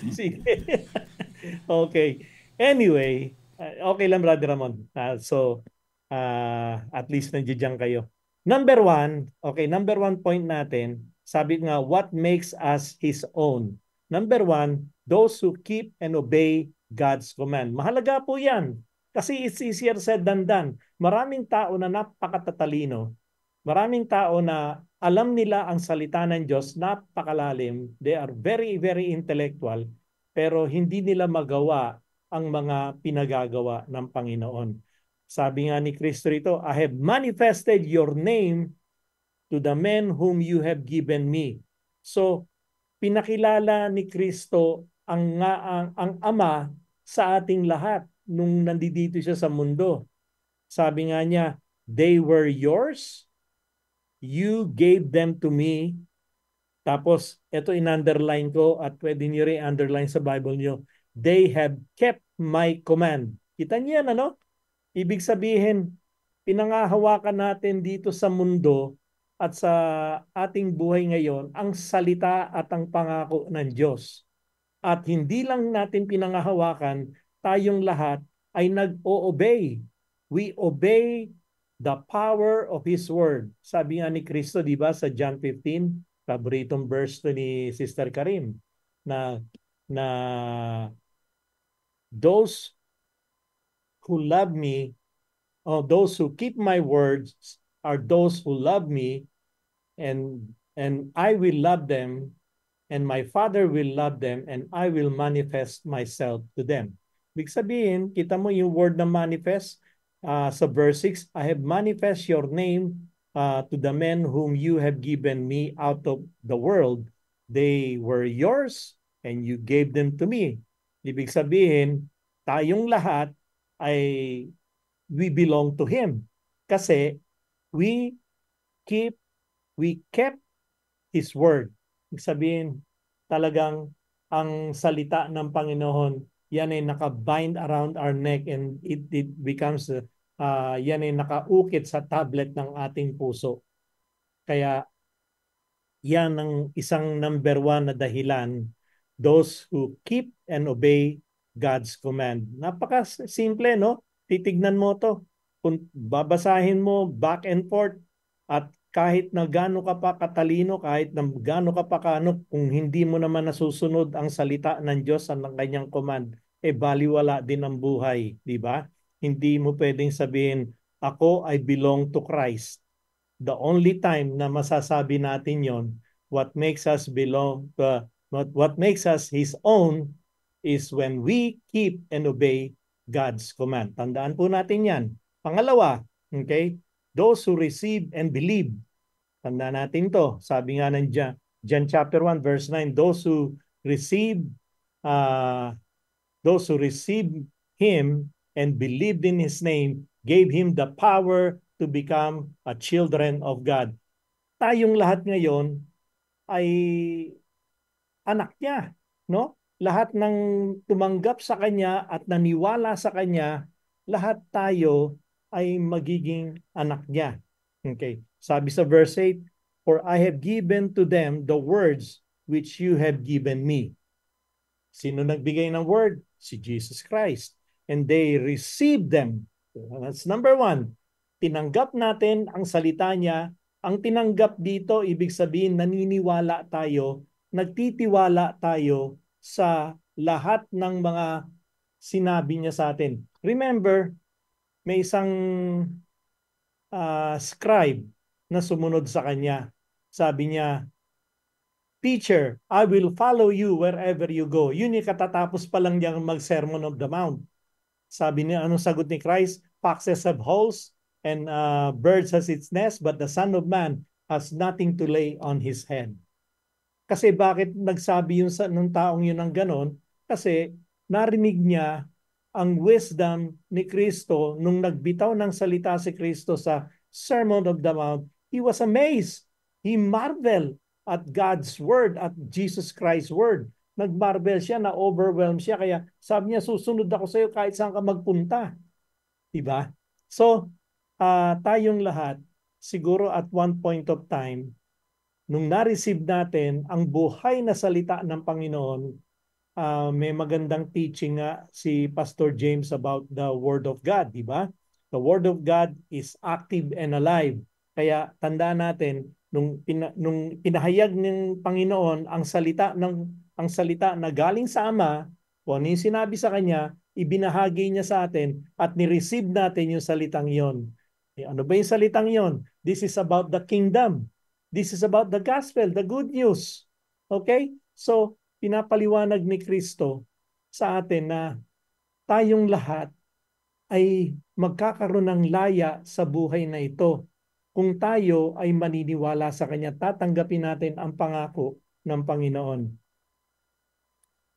Sige. Okay. Anyway, okay lang Brother Ramon. At least nandiyan kayo. Number one point natin, sabi nga, what makes us His own? Number one, those who keep and obey God's command. Mahalaga po yan. Kasi it's easier said than done. Maraming tao na napakatatalino. Maraming tao na alam nila ang salita ng Diyos, napakalalim. They are very, very intellectual. pero hindi nila magawa ang mga pinagagawa ng Panginoon. Sabi nga ni Kristo rito, I have manifested your name to the men whom you have given me. So, pinakilala ni Kristo ang Ama sa ating lahat nung nandito siya sa mundo. Sabi nga niya, they were yours, you gave them to me. Tapos, ito in-underline ko at pwede niyo rin underline sa Bible niyo. They have kept my command. Kita niyo yan, ano? Ibig sabihin, pinangahawakan natin dito sa mundo at sa ating buhay ngayon ang salita at ang pangako ng Diyos. At hindi lang natin pinangahawakan, tayong lahat ay nag-o-obey. We obey the power of His Word. Sabi nga ni Kristo, di ba, sa John 15, paboritong verse to ni Sister Karim, na those who love me, or those who keep my words are those who love me, and I will love them, and my Father will love them, and I will manifest myself to them. Ibig sabihin, kita mo yung word na manifest sa verse 6, I have manifest your name to the men whom you have given me out of the world. They were yours, and you gave them to me. Ibig sabihin, tayong lahat ay we belong to Him. Kasi we kept His word. Ibig sabihin, talagang ang salita ng Panginoon, yan ay naka-bind around our neck and it becomes, yan ay nakaukit sa tablet ng ating puso. Kaya yan ang isang number one na dahilan, those who keep and obey God's command. Napaka-simple, no? Titignan mo to. Kung babasahin mo back and forth at kahit na gaano ka pa katalino, kahit na gaano ka pa kaano, kung hindi mo naman nasusunod ang salita ng Diyos at ng kanyang command, baliwala din ang buhay, di ba? Hindi mo pwedeng sabihin, ako I belong to Christ. The only time na masasabi natin yon, what makes us His own is when we keep and obey God's command. Tandaan po natin yan. Pangalawa, okay? Those who receive and believe. Tandaan natin to. Sabi nga ng John chapter 1 verse 9, those who receive Him and believed in His name gave Him the power to become a children of God. Tayong lahat ngayon ay anak niya, no? Lahat ng tumanggap sa Kanya at naniwala sa Kanya, lahat tayo ay magiging anak niya. Okay. Sabi sa verse 8, for I have given to them the words which you have given me. Sino nagbigay ng word? Si Jesus Christ. And they received them. That's number one. Tinanggap natin ang salita niya. Ang tinanggap dito, ibig sabihin, naniniwala tayo, nagtitiwala tayo sa lahat ng mga sinabi niya sa atin. Remember, may isang scribe na sumunod sa kanya. Sabi niya, Teacher, I will follow you wherever you go. Yun yung katatapos pa lang niyang mag-Sermon of the Mount. Sabi niya, anong sagot ni Christ? Foxes have holes and birds has its nest, but the Son of Man has nothing to lay on his head. Kasi bakit nagsabi yung ng taong yun ng ganon? Kasi narinig niya ang wisdom ni Kristo nung nagbitaw ng salita si Kristo sa Sermon of the Mount. He was amazed. He marveled at God's word, at Jesus Christ's word. Nagmarvel siya, na-overwhelm siya. Kaya sabi niya, susunod ako sa iyo kahit saan ka magpunta. Diba? So, tayong lahat, siguro at one point of time, nung na-receive natin ang buhay na salita ng Panginoon, may magandang teaching nga si Pastor James about the Word of God, di ba? The Word of God is active and alive. Kaya tandaan natin, nung pinahayag ng Panginoon ang salita na galing sa Ama, kung ano yung sinabi sa Kanya, ibinahagi niya sa atin at ni-receive natin yung salitang yon. Ano ba yung salitang yon? This is about the kingdom. This is about the gospel, the good news. Okay? So, pinapaliwanag ni Kristo sa atin na tayong lahat ay magkakaroon ng laya sa buhay na ito. Kung tayo ay maniniwala sa Kanya, tatanggapin natin ang pangako ng Panginoon.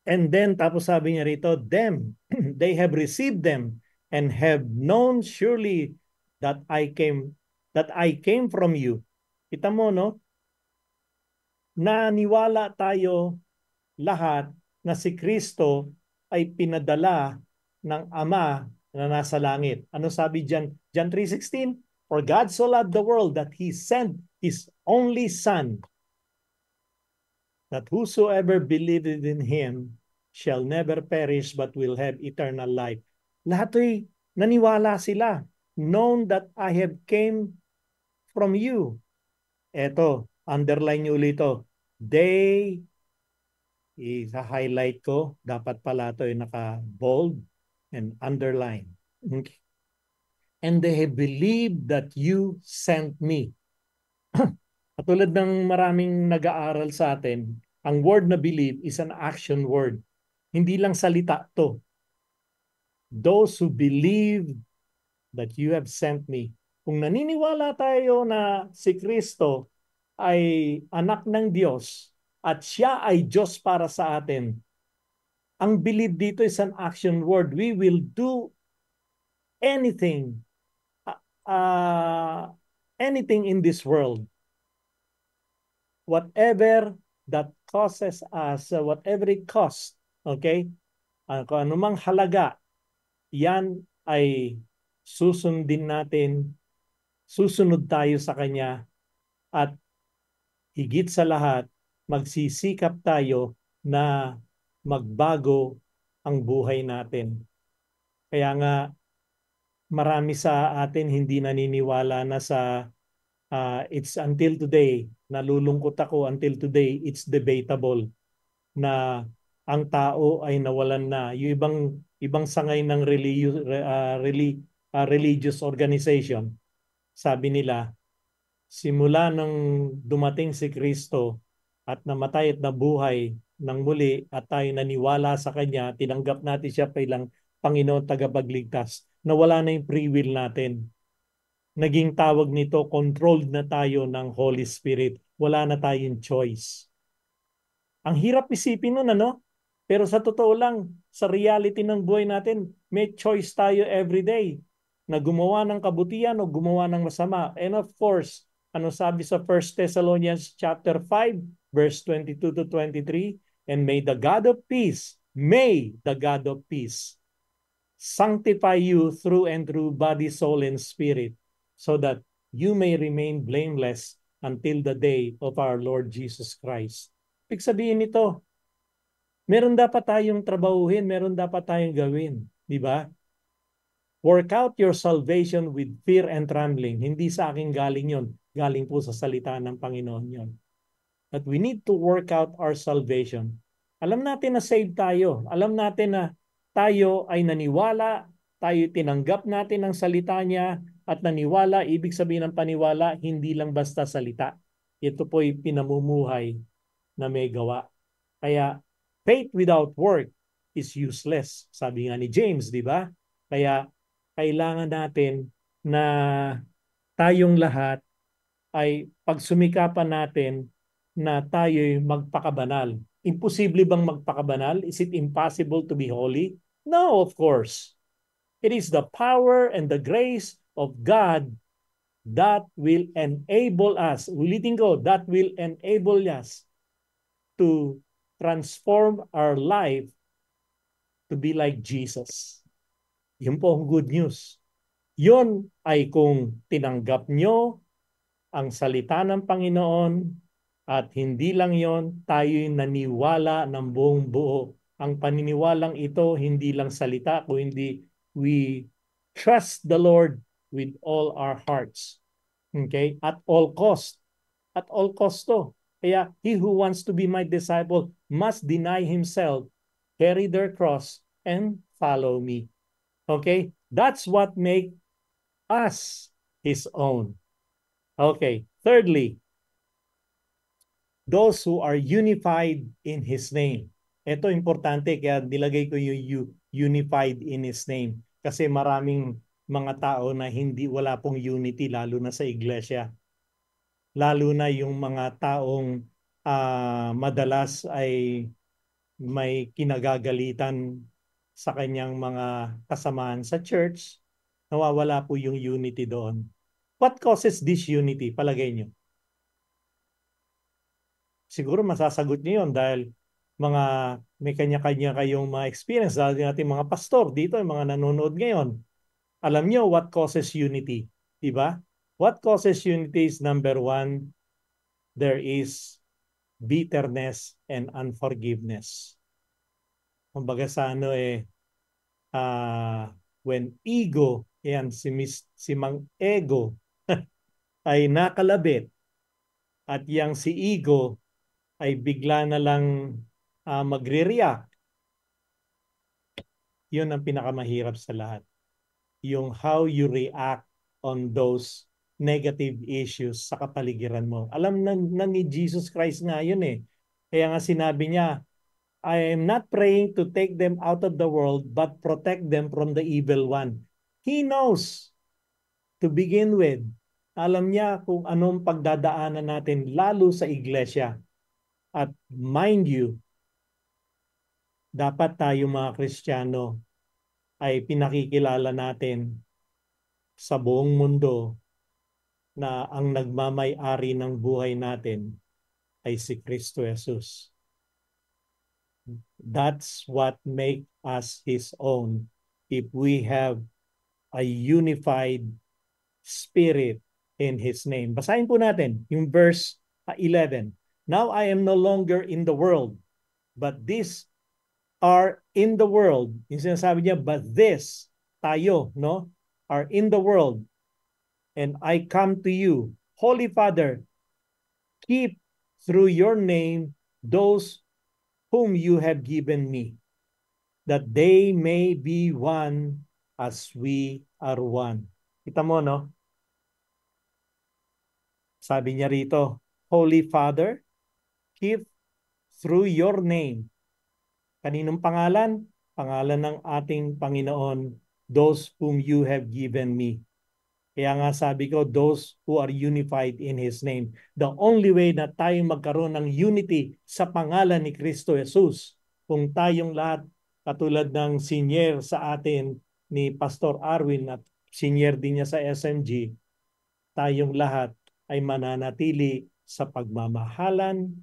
And then, tapos sabi niya rito, them, they have received them and have known surely that I came from you. Kita mo, no? Naniwala tayo lahat na si Kristo ay pinadala ng Ama na nasa langit. Ano sabi diyan? John 3:16, for God so loved the world that He sent His only Son, that whosoever believeth in Him shall never perish but will have eternal life. Lahat ay naniwala sila. Known that I have came from you. Eto, underline nyo ulit ito. They, i-highlight ko, dapat pala ito ay naka-bold and underline. Okay. And they have believed that you sent me. Katulad ng maraming nag-aaral sa atin, ang word na believe is an action word. Hindi lang salita to. Those who believe that you have sent me. Kung naniniwala tayo na si Kristo ay anak ng Diyos at siya ay Diyos para sa atin, ang believe dito is an action word. We will do anything, anything in this world. Whatever that causes us, whatever it costs, okay? Kung anumang halaga, yan ay susundin natin, susunod tayo sa Kanya, at higit sa lahat, magsisikap tayo na magbago ang buhay natin. Kaya nga, marami sa atin hindi naniniwala na sa it's until today, nalulungkot ako until today, it's debatable na ang tao ay nawalan na. Yung ibang sangay ng religious organization, sabi nila, simula nang dumating si Kristo at namatay at nabuhay ng muli at tayo naniwala sa Kanya, tinanggap natin siya bilang Panginoon tagapagligtas, nawala na yung free will natin. Naging tawag nito, controlled na tayo ng Holy Spirit. Wala na tayong choice. Ang hirap isipin nun, ano? Pero sa totoo lang, sa reality ng buhay natin, may choice tayo every day na gumawa ng kabutihan o gumawa ng masama. And of course, ano sabi sa 1 Thessalonians chapter 5, verse 22 to 23, and may the God of peace, sanctify you through and through body, soul, and spirit, so that you may remain blameless until the day of our Lord Jesus Christ. Ibig sabihin nito, meron dapat tayong trabahuhin, meron dapat tayong gawin. Di ba? Work out your salvation with fear and trembling. Hindi sa akin galing yon. Galing po sa salita ng Panginoon yon. But we need to work out our salvation. Alam natin na saved tayo. Alam natin na tayo ay naniwala, tayo tinanggap natin ang salita niya, at naniwala, ibig sabihin ng paniwala, hindi lang basta salita. Ito po'y pinamumuhay na may gawa. Kaya, faith without work is useless. Sabi nga ni James, di ba? Kaya, kailangan natin na tayong lahat ay pagsumikapan natin na tayo'y magpakabanal. Imposible bang magpakabanal? Is it impossible to be holy? No, of course. It is the power and the grace of God that will enable us, ulitin ko, that will enable us to transform our life to be like Jesus. Yun po ang good news. Yun ay kung tinanggap nyo ang salita ng Panginoon, at hindi lang yon, tayo'y naniwala ng buong buo. Ang paniniwalang ito, hindi lang salita, kundi we trust the Lord with all our hearts. Okay? At all cost. At all cost to. Kaya, he who wants to be my disciple must deny himself, carry their cross, and follow me. Okay? That's what makes us his own. Okay. Thirdly, those who are unified in his name. Ito importante, kaya nilagay ko yung unified in His name. Kasi maraming mga tao na wala pong unity, lalo na sa iglesia. Lalo na yung mga taong madalas ay may kinagagalitan sa kanyang mga kasamaan sa church, nawawala po yung unity doon. What causes this unity, palagay nyo? Siguro masasagot niyo yun dahil may kanya-kanya kayong mga experience, dahil natin mga pastor dito, yung mga nanonood ngayon. Alam niyo what causes unity, di ba? What causes unity is number one, there is bitterness and unforgiveness. Kumbaga sa when ego, si Mang Ego ay nakalabit at yang si ego ay bigla na lang magre-react, yun ang pinakamahirap sa lahat. Yung how you react on those negative issues sa kapaligiran mo. Alam na ni Jesus Christ nga yun eh. Kaya nga sinabi niya, I am not praying to take them out of the world, but protect them from the evil one. He knows to begin with. Alam niya kung anong pagdadaanan natin, lalo sa iglesia. At mind you, dapat tayo mga Kristiyano ay pinakikilala natin sa buong mundo na ang nagmamay-ari ng buhay natin ay si Kristo Jesus. That's what make us His own if we have a unified spirit in His name. Basahin po natin yung verse 11. Now I am no longer in the world, but these are in the world. Yung sinasabi niya, but this, tayo, no, are in the world, and I come to you. Holy Father, keep through your name those whom you have given me, that they may be one as we are one. Kita mo, no? Sabi niya rito, Holy Father, keep through your name. Kaninong pangalan? Pangalan ng ating Panginoon, those whom you have given me. Kaya nga sabi ko, those who are unified in His name. The only way na tayo magkaroon ng unity sa pangalan ni Kristo Jesus, kung tayong lahat, katulad ng senior sa atin ni Pastor Arwin at senior din niya sa SMG, tayong lahat ay mananatili sa pagmamahalan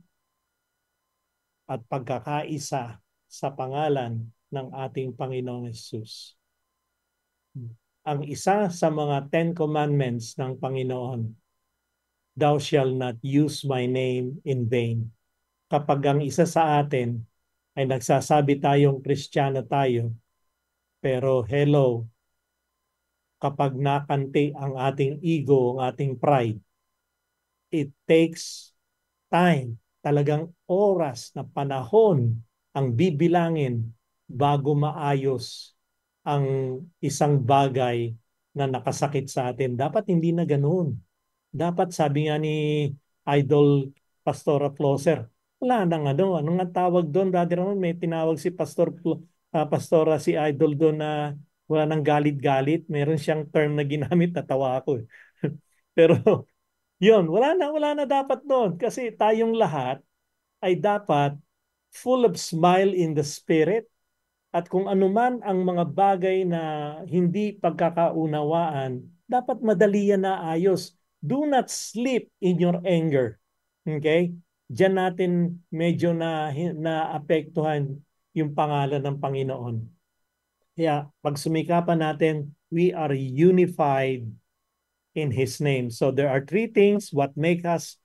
at pagkakaisa sa pangalan ng ating Panginoong Jesus. Ang isa sa mga 10 commandments ng Panginoon, thou shalt not use my name in vain. Kapag ang isa sa atin ay nagsasabi tayong Kristiyano tayo, pero hello, kapag nakante ang ating ego, ang ating pride, it takes time, talagang oras na panahon ang bibilangin bago maayos ang isang bagay na nakasakit sa atin. Dapat hindi na ganoon. Dapat sabi nga ni Idol Pastora Flosser, wala nang ano nga tawag doon, Brother Ramon, may tinawag si Pastora si Idol doon na wala nang galit-galit. Meron siyang term na ginamit, natawa ako. Pero yun, wala na dapat doon kasi tayong lahat ay dapat full of smile in the spirit. At kung anuman ang mga bagay na hindi pagkakaunawaan, dapat madali yan na ayos. Do not sleep in your anger. Okay? Diyan natin medyo naapektuhan yung pangalan ng Panginoon. Kaya pagsumikapan natin, we are unified in His name. So there are three things what makes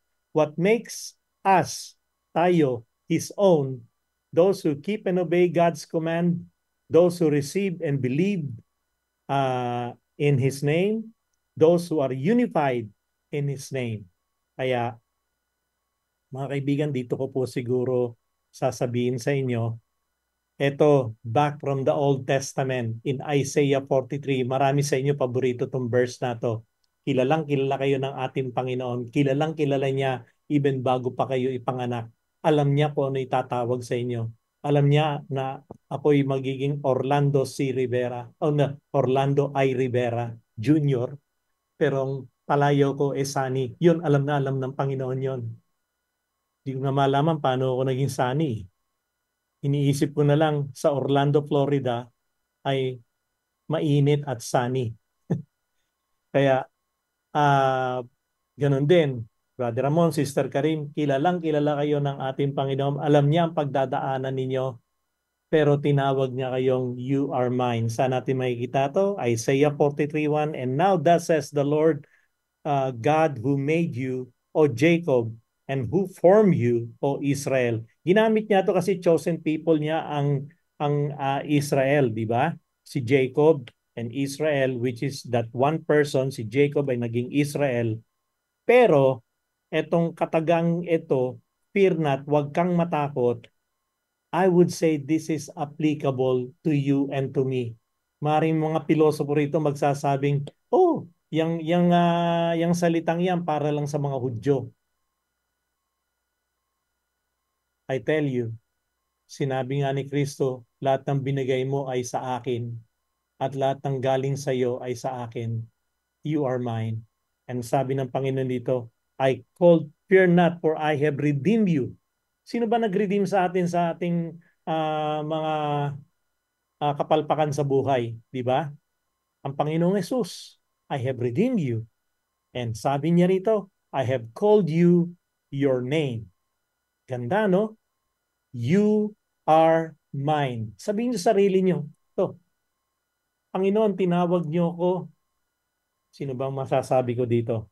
us, tayo, His own. Those who keep and obey God's command, those who receive and believe in His name, those who are unified in His name. Kaya, mga kaibigan, dito ko po siguro sasabihin sa inyo, ito, back from the Old Testament in Isaiah 43, marami sa inyo paborito tong verse na to. Kilalang kilala kayo ng ating Panginoon. Kilalang kilala niya even bago pa kayo ipanganak. Alam niya kung ano itatawag sa inyo. alam niya na ako'y magiging Orlando C. Rivera, o na, Orlando I. Rivera Jr., pero ang palayo ko Sunny. Yun, alam na alam ng Panginoon yun. Hindi ko na malaman paano ako naging Sunny. Iniisip ko na lang sa Orlando, Florida ay mainit at sunny. Kaya, ganun din. Brother Ramon, Sister Karim, kilalang kilala kayo ng ating Panginoon. Alam niya ang pagdadaanan ninyo, pero tinawag niya kayong you are mine. Saan natin makikita to? Isaiah 43:1, and now thus says the Lord, God who made you, O Jacob, and who formed you, O Israel. Ginamit niya to kasi chosen people niya ang Israel, di ba? Si Jacob and Israel, which is that one person, si Jacob ay naging Israel. Pero etong katagang ito, fear not, wag kang matakot. I would say this is applicable to you and to me. Maring mga pilosopo rito magsasabing, oh, yang salitang yan para lang sa mga Hudyo. I tell you, sinabi nga ni Kristo, lahat ng binigay mo ay sa akin at lahat ng galing sa iyo ay sa akin. You are mine. And sabi ng Panginoon dito, I called, fear not, for I have redeemed you. Sino ba nag-redeem sa atin sa ating mga kapalpakan sa buhay? Di ba? Ang Panginoong Yesus, I have redeemed you. And sabi niya rito, I have called you your name. Ganda, no? You are mine. Sabihin niyo sa sarili niyo, to, Panginoon, tinawag niyo ako. Sino bang masasabi ko dito?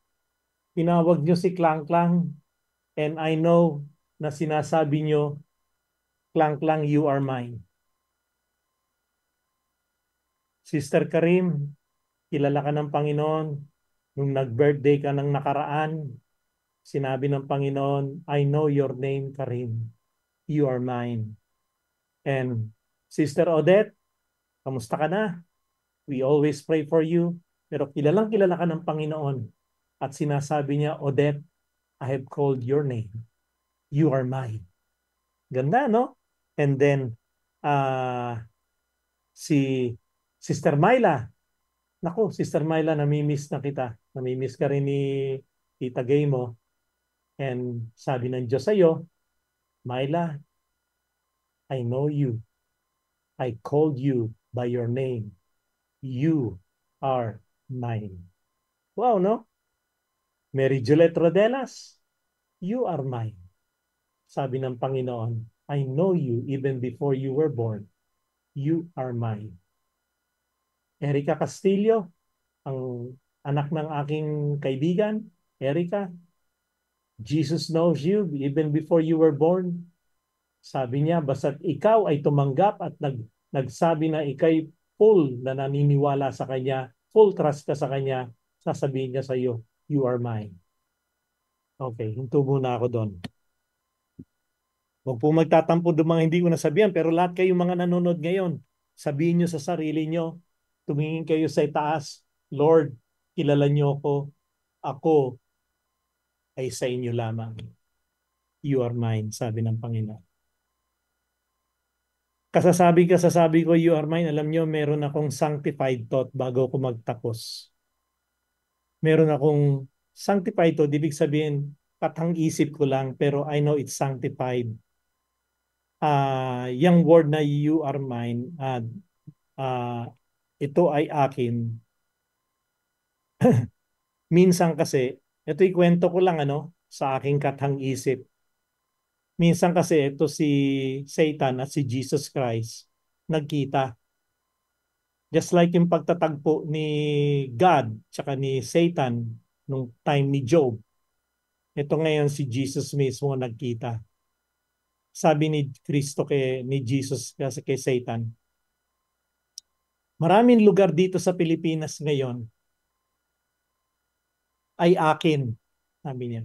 Tinawag niyo si Klang Klang, and I know na sinasabi niyo, Klang Klang, you are mine. Sister Karim, kilala ka ng Panginoon. Nung nag-birthday ka ng nakaraan, sinabi ng Panginoon, I know your name, Karim. You are mine. And Sister Odette, kamusta ka na? We always pray for you. Pero kilalang kilala ka ng Panginoon. At sinasabi niya, Odette, I have called your name. You are mine. Ganda, no? And then, si Sister Myla. Naku, Sister Myla, namimiss na kita. Namimiss ka rin ni Tita Gay mo. And sabi ng Diyos sa'yo, Myla, I know you. I called you by your name. You are mine. Wow, no? Mary Juliet Rodelas, you are mine. Sabi ng Panginoon, I know you even before you were born. You are mine. Erica Castillo, ang anak ng aking kaibigan, Erica, Jesus knows you even before you were born. Sabi niya, basta't ikaw ay tumanggap at nagsabi na ikay full na naniniwala sa Kanya, full trust ka sa Kanya, sasabihin niya sa iyo, you are mine. Okay, hinto muna ako doon. Huwag po magtatampo doon mga hindi ko nasabihan, pero lahat kayong mga nanonood ngayon, sabihin niyo sa sarili niyo, tumingin kayo sa itaas, Lord, kilala niyo ako ay sa inyo lamang. You are mine, sabi ng Panginoon. Kasasabi ko, you are mine. Alam nyo, meron akong sanctified thought bago ako magtapos. Meron akong sanctified thought, ibig sabihin, katang isip ko lang, pero I know it's sanctified. Yung word na you are mine, ito ay akin. Minsan kasi, ito'y kwento ko lang sa aking katang isip. Minsan kasi ito si Satan at si Jesus Christ nagkita. Just like yung pagtatagpo ni God tsaka ni Satan nung time ni Job. Ito ngayon si Jesus mismo nagkita. Sabi ni Kristo ni Jesus kasi kay Satan, maraming lugar dito sa Pilipinas ngayon ay akin, sabi niya.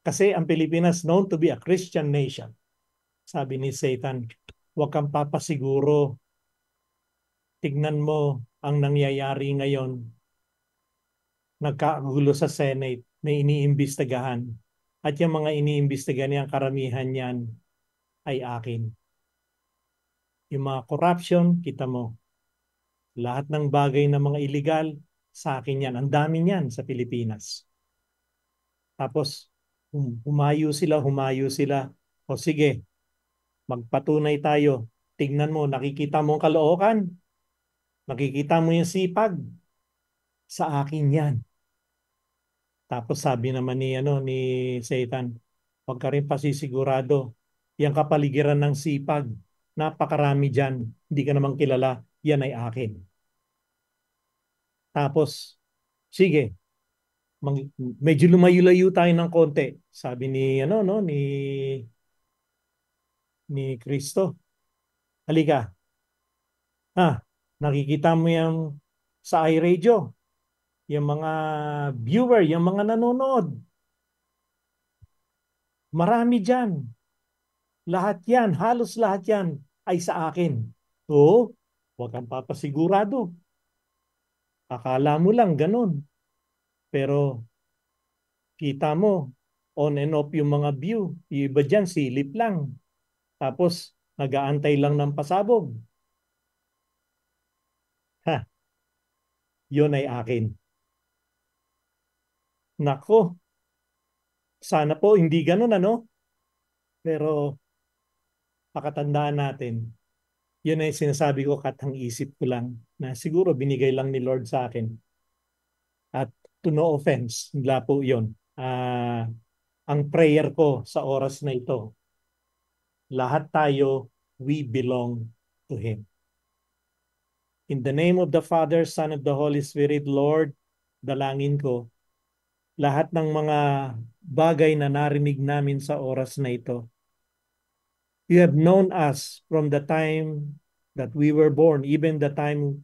Kasi ang Pilipinas known to be a Christian nation. Sabi ni Satan, huwag kang papasiguro. Tignan mo ang nangyayari ngayon. Nagkagulo sa Senate, may iniimbestigahan. At yung mga iniimbestigahan niyang karamihan niyan ay akin. Yung mga corruption, kita mo. Lahat ng bagay na mga illegal, sa akin yan. Ang dami niyan sa Pilipinas. Tapos, humayo sila. O sige, magpatunay tayo. Tignan mo, nakikita mo ang kalookan. Nakikita mo yung sipag. Sa akin yan. Tapos sabi naman ni Satan, huwag ka rin pasisigurado. Yang kapaligiran ng sipag, napakarami dyan. Hindi ka namang kilala, yan ay akin. Tapos, sige, medyo lumayo-layo tayo ng konti. Sabi ni Kristo. Halika. Nakikita mo yung sa iRadio, yung mga viewer, yung mga nanonood. Marami dyan. Lahat yan, halos lahat yan ay sa akin. So, huwag kang papasigurado. Akala mo lang ganun. Pero, kita mo, on and off yung mga view. Yung iba dyan, silip lang. Tapos, nag-aantay lang ng pasabog. Yun ay akin. Nako, sana po hindi ganun Pero pakatandaan natin, yun ay sinasabi ko katang isip ko lang na siguro binigay lang ni Lord sa akin. At to no offense, wala po yun. Ang prayer ko sa oras na ito, lahat tayo, we belong to Him. In the name of the Father, Son, of the Holy Spirit, Lord, dalangin ko, lahat ng mga bagay na narinig namin sa oras na ito, you have known us from the time that we were born, even the time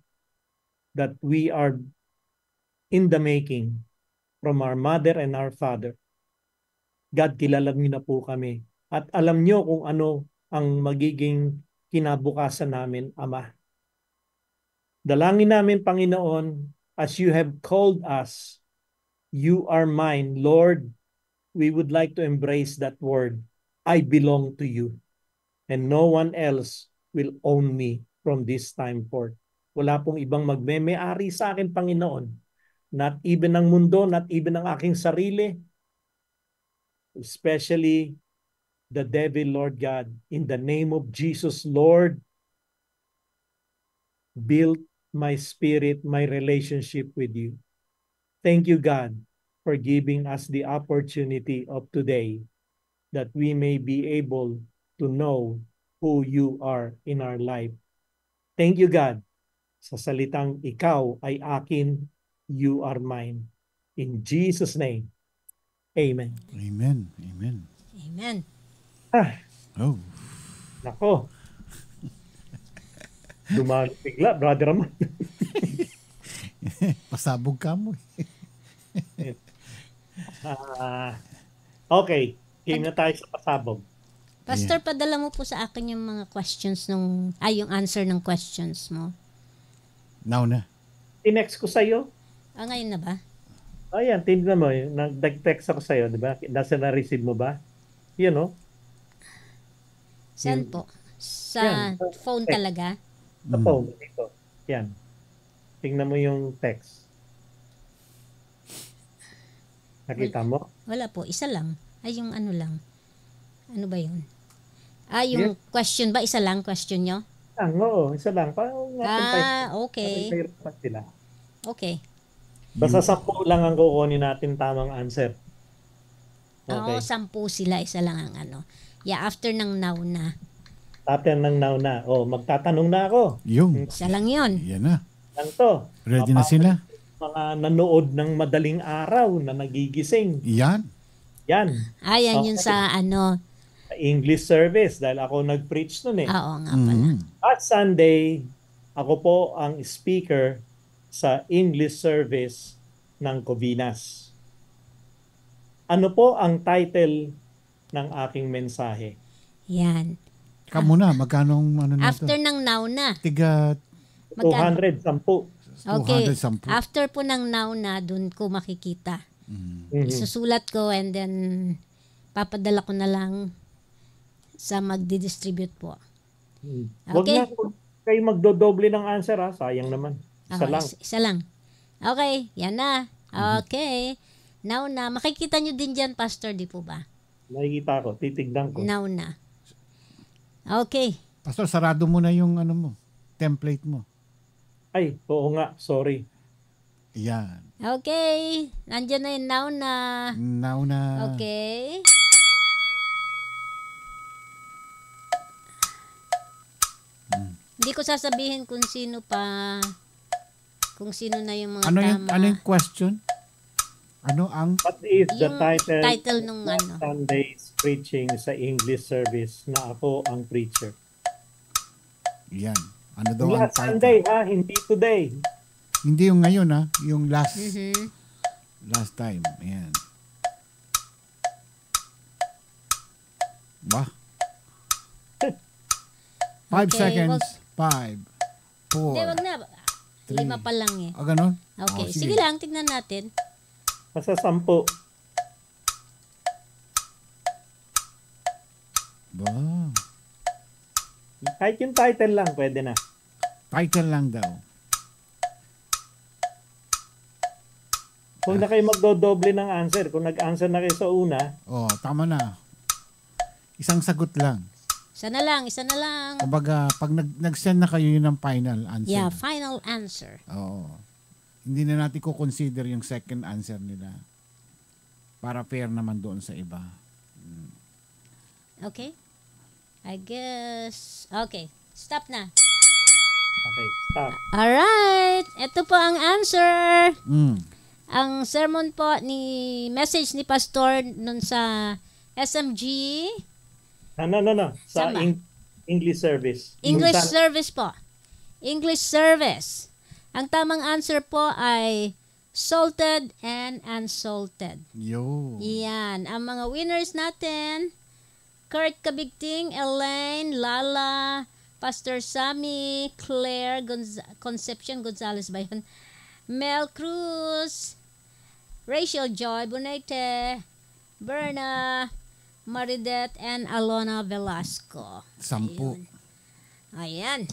that we are in the making, from our mother and our father. God, kilala niyo na po kami. At alam niyo kung ano ang magiging kinabukasan namin, Ama. Dalangin namin, Panginoon, as you have called us, you are mine. Lord, we would like to embrace that word. I belong to you. And no one else will own me from this time forth. Wala pong ibang magme-may-ari sa akin, Panginoon. Not even ang mundo, not even ang aking sarili. Especially the devil, Lord God. In the name of Jesus, Lord, build my spirit, my relationship with you. Thank you, God, for giving us the opportunity of today that we may be able to know who you are in our life. Thank you, God, sa salitang ikaw ay akin, you are mine. In Jesus' name, amen.
Amen. Amen.
Amen.
Oh.
Nako. Dumalo bigla, Brother Ramon.
Pasabog ka mo.
Okay, game na tayo sa pasabog.
Pastor, padala mo po sa akin yung mga questions yung answer ng questions mo.
Now na.
Tinext ko sa'yo.
Ngayon na ba?
Ayan, tingnan mo. Nag-text ako sa'yo, di ba? Nasa na-receive mo ba? Yun,
Saan po? Sa phone talaga?
Sa phone, dito. Yan. Tingnan mo yung text. Nakita mo?
Wala po, isa lang. Yung ano lang. Ano ba yun? Yung question ba? Isa lang question nyo?
Oo, isa lang.
Okay.
Sila.
Okay.
Basta 10 lang ang kukunin natin tamang answer.
Okay. 10 sila. Isa lang ang ano. Yeah, after ng now na.
After ng now na. Magtatanong na ako.
Yung.
Isa lang yun.
Yan na.
Lang to.
Ready na sila?
Mga nanood ng madaling araw na nagigising.
Yan.
Yan.
Yan yun sa ano.
English service dahil ako nag-preach nun eh.
Oo nga pala.
At Sunday, ako po ang speaker sa English service ng Covinas. Ano po ang title ng aking mensahe?
Yan.
Kamu na, magkano ano na
after ng now na.
Tiga
210.
Okay. After po ng now na, dun ko makikita. Isusulat ko and then papadala ko na lang sa magdi-distribute po.
Huwag na kayo magdodoble ng answer ha. Sayang naman. Isa lang.
Isa lang. Okay, yan na. Okay. Now na. Makikita nyo din dyan, Pastor, di po ba?
Nakikita ko. Titignan ko.
Now na. Okay.
Pastor, sarado mo na yung template mo.
Ay, oo nga. Sorry.
Yan.
Okay. Nandiyan na yung now na.
Now na.
Okay. Hindi ko sasabihin kung sino pa, kung sino na yung mga tama.
Ano yung question? Ano ang?
What is the
title nung
Sunday's preaching sa English service na ako ang preacher?
Yan. Ano daw ang
title? Sunday ha, hindi today.
Hindi yung ngayon ha, yung last time. Ayan. Ba? 5 seconds. 5, 4.
Hindi, wag na. 5 pa lang eh.
Ganun?
Okay. Sige lang, tignan natin.
Sa 10.
Ba?
Kahit yung title lang, pwede na.
Title lang daw.
Kung na kayo magdodoble ng answer, kung nag-answer na kayo sa una.
Tama na. Isang sagot lang.
Isa na lang.
Kumbaga, pag nag-send na kayo yun ng final answer.
Yeah, final answer.
Oo. Hindi na natin ko-consider yung second answer nila. Para fair naman doon sa iba.
Okay. I guess. Okay. Stop na.
Okay, stop.
Alright. Ito po ang answer. Ang sermon po message ni Pastor nun sa SMG.
No. Sa English service.
English service po. English service. Ang tamang answer po ay salted and unsalted.
Yo.
Yan. Ang mga winners natin, Kurt Kabigting, Elaine, Lala, Pastor Sammy, Claire, Concepcion Gonzalez ba yun? Mel Cruz, Rachel Joy Bonete, Berna, Maridet, and Alona Velasco.
10.
Ayan.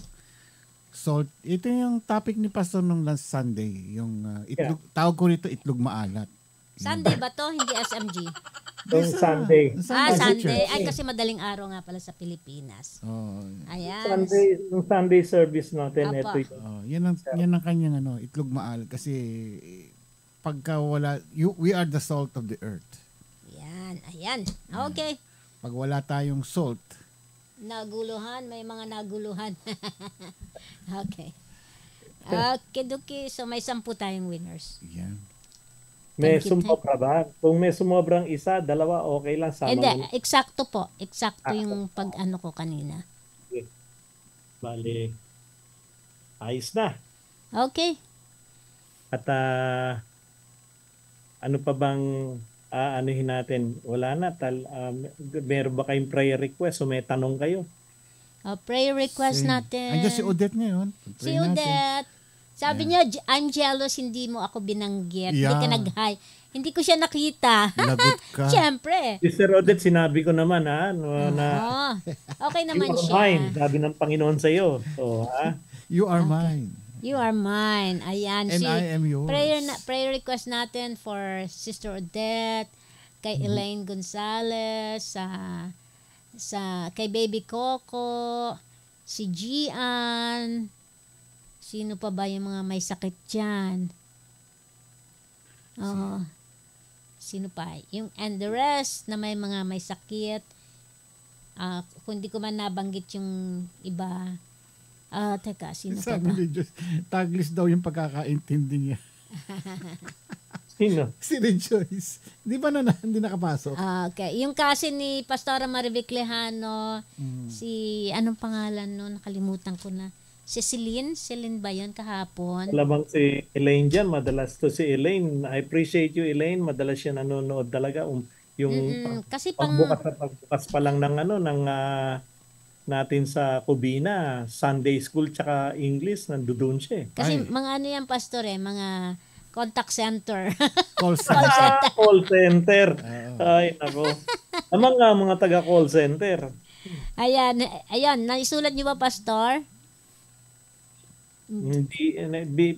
So, ito yung topic ni Pastor nung last Sunday. Yung itlog, tawag ko rito itlog maalat.
Sunday ba to? Hindi SMG?
Sunday.
Sunday. Ay, kasi madaling araw nga pala sa Pilipinas. Ayan.
Sunday service natin. Ito.
Yan ang kanyang itlog maalat. Kasi pagka wala, we are the salt of the earth.
Ayan. Okay.
Pag wala tayong salt,
naguluhan, may mga naguluhan. Okay. Okay. So may 10 tayong winners.
Yeah.
May sumobra ba? Kung may sumobrang isa, dalawa, okay lang.
Hindi, eksakto po. Eksakto yung pag-ano ko kanina.
Okay. Bali, ayos na.
Okay.
At ano pa bang anuhin natin? Wala na. Meron ba kayong prayer request o may tanong kayo?
Prayer request natin.
Andiyan si Odette ngayon.
Si Odette. Sabi niya, I'm jealous, hindi mo ako binanggit. Hindi ka nag-hi. Hindi ko siya nakita.
Lagot ka.
Siyempre.
Sister Odette, sinabi ko naman
okay naman
you
siya.
Are mine. Sabi ng Panginoon sa iyo.
You are mine.
You are mine. Ayan.
And I am yours.
Prayer request natin for Sister Odette, kay Elaine Gonzalez, kay Baby Coco, si Gian. Sino pa ba yung mga may sakit dyan? Sino pa? And the rest na may mga may sakit. Kung di ko man nabanggit yung iba. Teka, sino pa ba?
Taglis daw yung pagkakaintindi niya.
Sino?
Si Rejoice. Di ba hindi nakapasok?
Okay. Yung kasi ni Pastora Marivic Lejano, si, anong pangalan nun? Nakalimutan ko na. Si Celine ba yun kahapon?
Labang si Elaine dyan, madalas to si Elaine. I appreciate you, Elaine. Madalas siya nanonood talaga.
Kasi
pagbukas pa lang ng natin sa Cubina, Sunday School tsaka English, nandoon siya.
Kasi mga ano yan, Pastor mga contact center.
Call center.
Call center. Ay, nako. Mga taga call center.
Ayan, naisulat niyo ba, Pastor?
Hindi,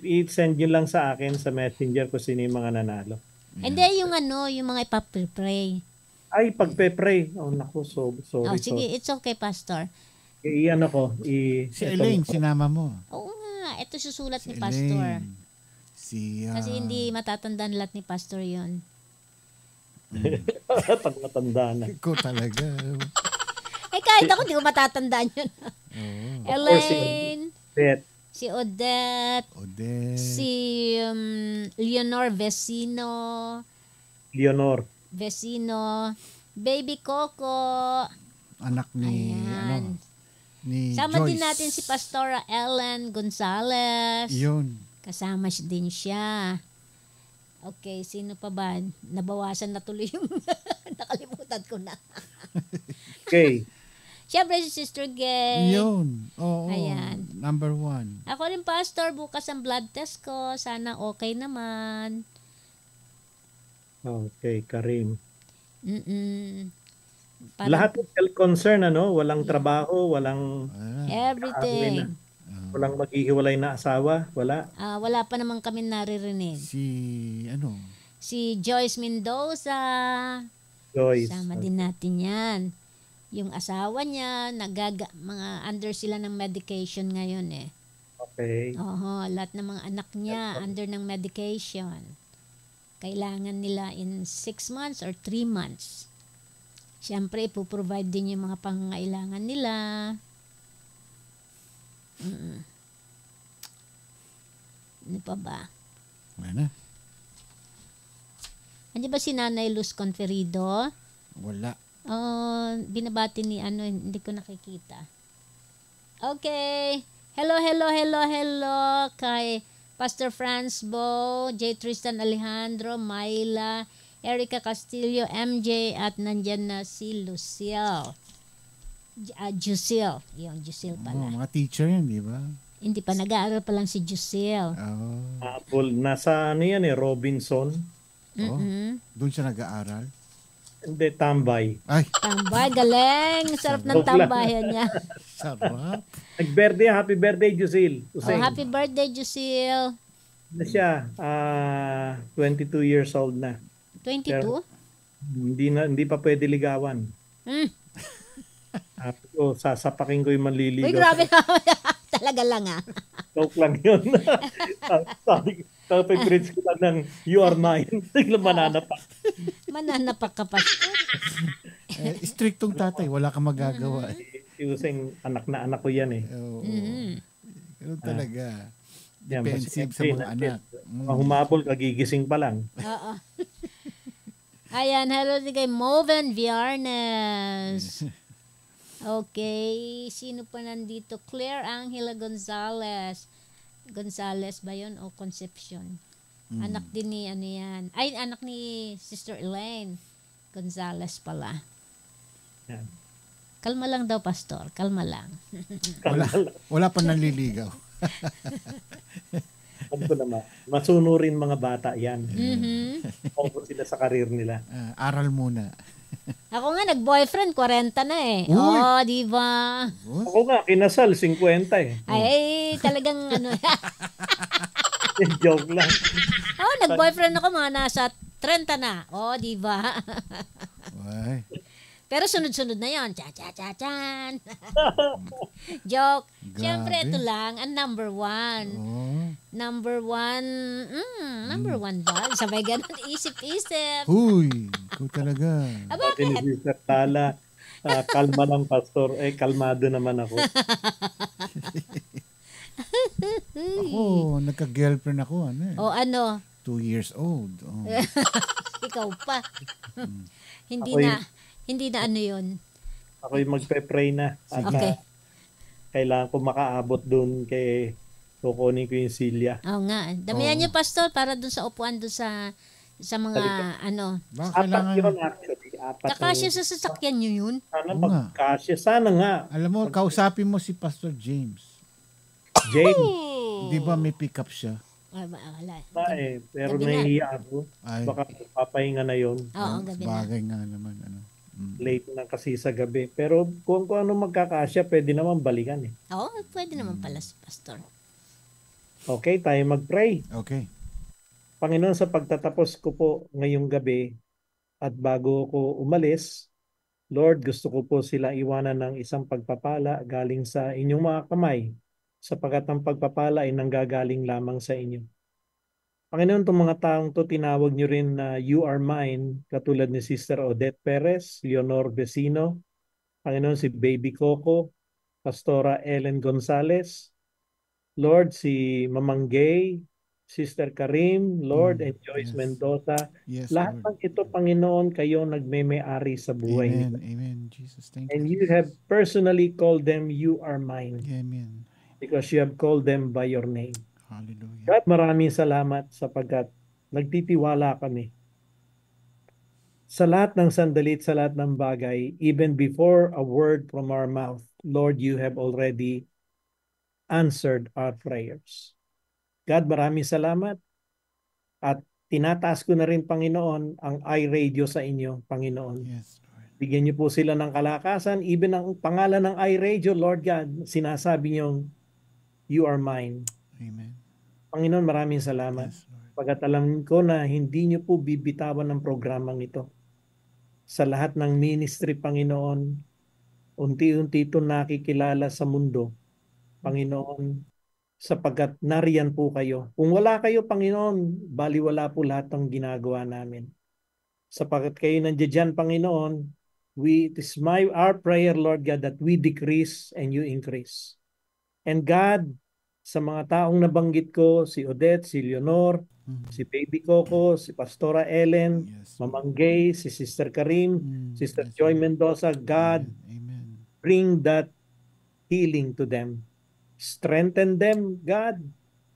i-send nyo lang sa akin sa messenger kung sino yung mga nanalo.
Hindi, yung mga ipapre-pray.
Ay, pagpe-pray. Oh, naku, sorry.
Sige, it's okay, Pastor.
Iyan ako.
Si Elaine, sinama mo.
Oo nga, ito susulat ni Pastor. Kasi hindi matatandaan lahat ni Pastor yon.
Pag matanda na.
Ikaw talaga.
Kahit ako, di ko matatandaan yun. Elaine. Si Odette. Si Leonor Vecino. Baby Coco.
Anak ni, ni
sama
Joyce.
din natin si Pastora Ellen Gonzalez.
Yun.
Kasama din siya. Okay, sino pa ba? Nabawasan na tuloy yung nakalimutan ko na.
Okay.
Siyempre si Sister Gay.
Yun. Oo.
Ayan.
Number 1.
Ako rin, Pastor. Bukas ang blood test ko. Sana okay naman.
Okay, Karim.
Lahat
ng health concern, walang trabaho, walang
everything.
Walang maghihiwalay na asawa, wala.
Wala pa naman kami naririnig. Si Joyce Mendoza. Sama din natin yan. Yung asawa niya, mga under sila ng medication ngayon eh.
Okay.
Lahat ng mga anak niya under ng medication. Kailangan nila in 6 months or 3 months. Siyempre, ipoprovide din yung mga pangangailangan nila. Ano pa ba?
Wala.
Hindi ba si Nanay Luz Conferido?
Wala.
Binabati ni hindi ko nakikita. Okay. Hello kay Pastor Franz Bo, J. Tristan Alejandro, Myla, Erica Castillo, MJ, at nandyan na si Luciel. Jusil. Yung Jusil pala.
Mga teacher yan, di ba?
Hindi pa, nag-aaral pa lang si Jusil.
Nasa Robinson.
Doon siya nag-aaral?
Hindi, tambay.
Tambay, galing. Sarap ng tambayan niya.
Sarap.
Happy birthday, Jusil.
Happy birthday, Jusil.
Na siya, 22 years old na.
22?
Pero, hindi pa pwede ligawan. Sasapakin ko yung manliligaw.
Uy, grabe naman. Talaga lang
Joke lang yun. Sa favorite ko lang ng You Are Mine. Mananapak.
Mananapak ka pa.
Striktong tatay. Wala kang magagawa.
Using anak na anak ko yan eh.
Ganun talaga. Defensive sa mga anak.
Humabol, kagigising pa lang.
Oo. Ayan, hello din kay Moven Viarnes. Okay, sino pa nandito? Claire Angela Gonzalez. Gonzalez ba yun o Concepcion? Anak din ni yan. Ay, anak ni Sister Elaine Gonzalez pala.
Yan.
Kalma lang daw, Pastor. Kalma lang.
Wala pa naliligaw.
Masunurin mga bata yan. Focus sila sa karir nila.
Aral muna.
Ako nga, nag-boyfriend, 40 na eh. Di ba?
Ako nga, kinasal, 50 eh.
Ay, talagang
Joke lang.
Nag-boyfriend ako, mga nasa 30 na. Di ba? Pero sunod-sunod na yon. Cha-cha-cha-chan. Joke. Siyempre, ito lang, ang number 1. Number 1 ba? Sabay ganun, isip-isip.
Huy, ikaw talaga.
Bakit?
Kalma lang, Pastor. Kalmado naman ako.
Ako, nagka-girlfriend ako.
2
years old.
Ikaw pa. Hindi na yun.
Ako yung magpe-pray na.
Okay.
Kailangan ko makaabot dun kay kukunin ko yung silya.
Oo nga. Damihan niyo, Pastor, para dun sa upuan dun sa mga
Apat yun actually.
Kakasya sa sasakyan niyo yun?
Sana magkasya. Sana nga.
Alam mo, kausapin mo si Pastor James. Di ba may pick-up siya?
Wala.
Pero nahihiya ako. Baka papahinga na yun.
Oo, gabi na.
Bagay nga naman.
Late na kasi sa gabi. Pero kung ano magkakasya, pwede naman balikan eh.
Oo, pwede naman pala si Pastor.
Okay, tayo mag-pray.
Okay.
Panginoon, sa pagtatapos ko po ngayong gabi at bago ko umalis, Lord, gusto ko po sila iwanan ng isang pagpapala galing sa inyong mga kamay, sapagkat ang pagpapala ay nanggagaling lamang sa inyo. Panginoon, itong mga taong to, tinawag nyo rin na you are mine, katulad ni Sister Odette Perez, Leonor Vecino, Panginoon, si Baby Coco, Pastora Ellen Gonzalez, Lord, si Mamang Gay, Sister Karim, Lord, and Joyce Mendoza.
Yes,
Lahat
Lord.
ng ito, Panginoon, kayo nagmeme-ari sa buhay
Amen.
nila.
Amen. Jesus, thank
And
you.
you have personally called them, you are mine.
Amen.
Because you have called them by your name.
Hallelujah.
God, maraming salamat sapagkat nagtitiwala kami sa lahat ng sandali at sa lahat ng bagay, even before a word from our mouth. Lord, you have already answered our prayers. God, maraming salamat at tinataas ko na rin, Panginoon, ang iRadio sa inyo, Panginoon.
Yes, Lord.
Bigyan niyo po sila ng kalakasan. Even ang pangalan ng iRadio, Lord God, sinasabi niyong, you are mine.
Amen.
Panginoon, maraming salamat.
Yes, Lord.
Pagkat alam ko na hindi niyo po bibitawan ng programang ito. Sa lahat ng ministry, Panginoon, unti-unti ito nakikilala sa mundo, Panginoon, sapagkat nariyan po kayo. Kung wala kayo, Panginoon, baliwala po lahat ng ginagawa namin. Sapagkat kayo nandiyan, Panginoon, it is our prayer, Lord God, that we decrease and you increase. And God, sa mga taong nabanggit ko, si Odette, si Leonor, si Baby Coco, si Pastora Ellen, Mamang Gay, si Sister Karim, Sister Joy Mendoza, God, bring that healing to them. Strengthen them, God,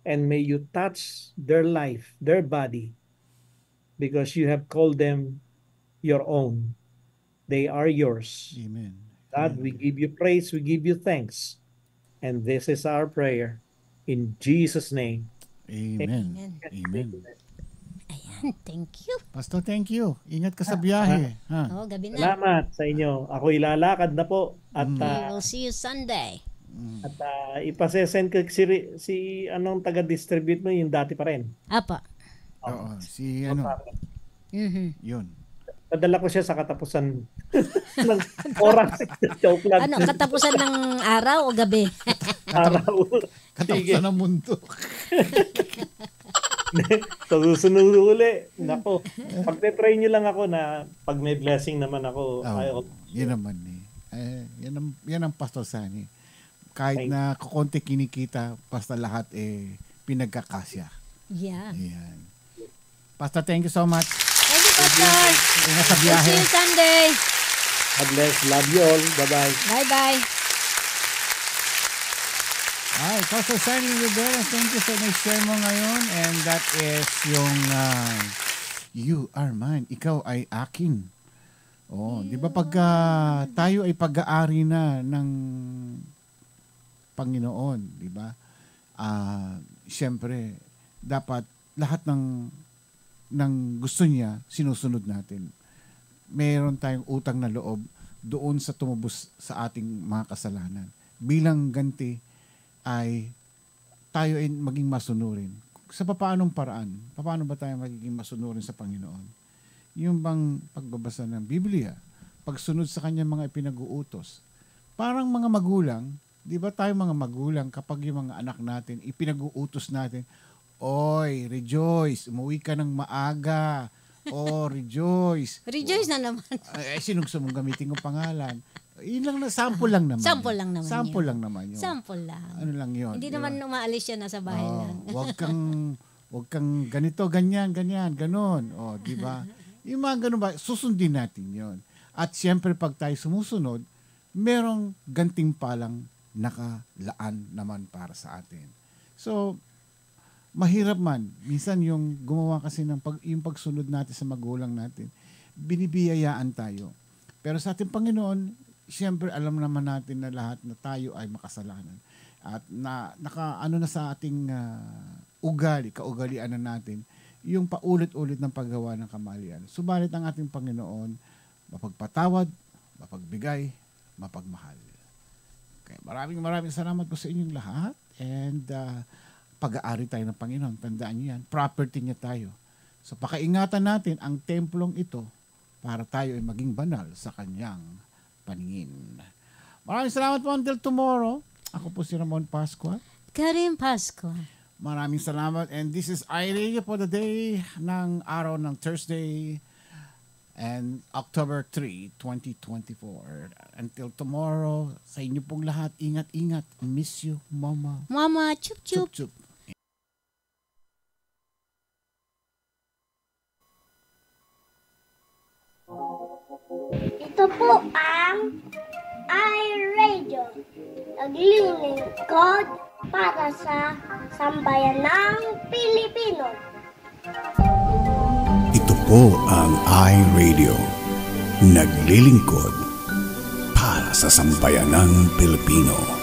and may you touch their life, their body, because you have called them your own. They are yours.
Amen.
God, we give you praise, we give you thanks. And this is our prayer. In Jesus' name.
Amen. Amen.
Ayan, thank you.
Pastor, thank you. Ingat ka sa biyahe.
Oo, gabi na.
Salamat sa inyo. Ako ilalakad na po. At
We'll see you Sunday.
At ipasesend ko si anong taga-distribute mo, yung dati pa rin.
Apa.
Oo, si ano. Yun.
Padala ko siya sa katapusan ng oras. Joke lang.
Ano, katapusan ng araw o gabi?
Araw.
Katapusan ng mundo.
So, susunod uli. Nako. Pagpe-pray nyo lang ako na pag may blessing naman ako.
Yan naman yan ang Pastor Sunny. Kahit na kukonti kinikita, basta lahat pinagkakasya.
Yeah.
Ayan. Pastor, thank you so much.
Thank you, Pastor.
Ingat sa biyahe.
See you Sunday.
God bless. Love you all. Bye-bye.
Bye-bye.
Ay, Pastor Sunny Rivera, thank you sa nag-share mo ngayon. And that is yung you are mine. Ikaw ay akin. Oh, di ba pag tayo ay pag-aari na ng Panginoon, di ba? Siyempre, dapat lahat ng gusto niya, sinusunod natin. Meron tayong utang na loob doon sa tumubos sa ating mga kasalanan. Bilang ganti ay tayo ay maging masunurin. Sa paanong paraan? Paano ba tayo magiging masunurin sa Panginoon? Yung bang pagbabasa ng Biblia, pagsunod sa kanyang mga ipinag-uutos. Parang mga magulang, di ba tayo mga magulang, kapag yung mga anak natin, ipinag-uutos natin, oy, rejoice, umuwi ka ng maaga. Oh, rejoice.
Rejoice na naman.
Sinong mong gamitin kong pangalan? Yun lang na, sample lang naman.
Sample lang naman
Sample
yun.
lang naman yun.
Sample lang.
Ano lang yun.
Hindi naman umaalis siya, nasa bahay lang.
Wag kang ganito, ganyan, ganon. O, di ba? Yung mga ganon ba, susundin natin yon. At siyempre, pag tayo sumusunod, merong gantimpalang nakalaan naman para sa atin. So, mahirap man. Minsan yung gumawa kasi ng yung pagsunod natin sa magulang natin, binibiyayaan tayo. Pero sa ating Panginoon, siyempre alam naman natin na lahat na tayo ay makasalanan. At nakaano na sa ating kaugalian na natin, yung paulit-ulit ng paggawa ng kamalian. Subalit ang ating Panginoon, mapagpatawad, mapagbigay, mapagmahal. Okay, maraming salamat po sa inyong lahat. And pag-aari tayo ng Panginoon. Tandaan niyo yan. Property niya tayo. So pakaingatan natin ang templong ito para tayo ay maging banal sa kanyang paningin. Maraming salamat po until tomorrow. Ako po si Ramon Pascua.
Karim Pascua.
Maraming salamat. And this is iRadio for the day ng araw ng Thursday and October 3, 2024. Until tomorrow, sa inyo pong lahat, ingat-ingat. Miss you, Mama.
Mama, chup-chup.
Chup-chup.
Ito po ang iRadio. Naglilingkod para sa sambayan ng Pilipino.
Ito po ang iRadio. Naglilingkod para sa sambayan ng Pilipino.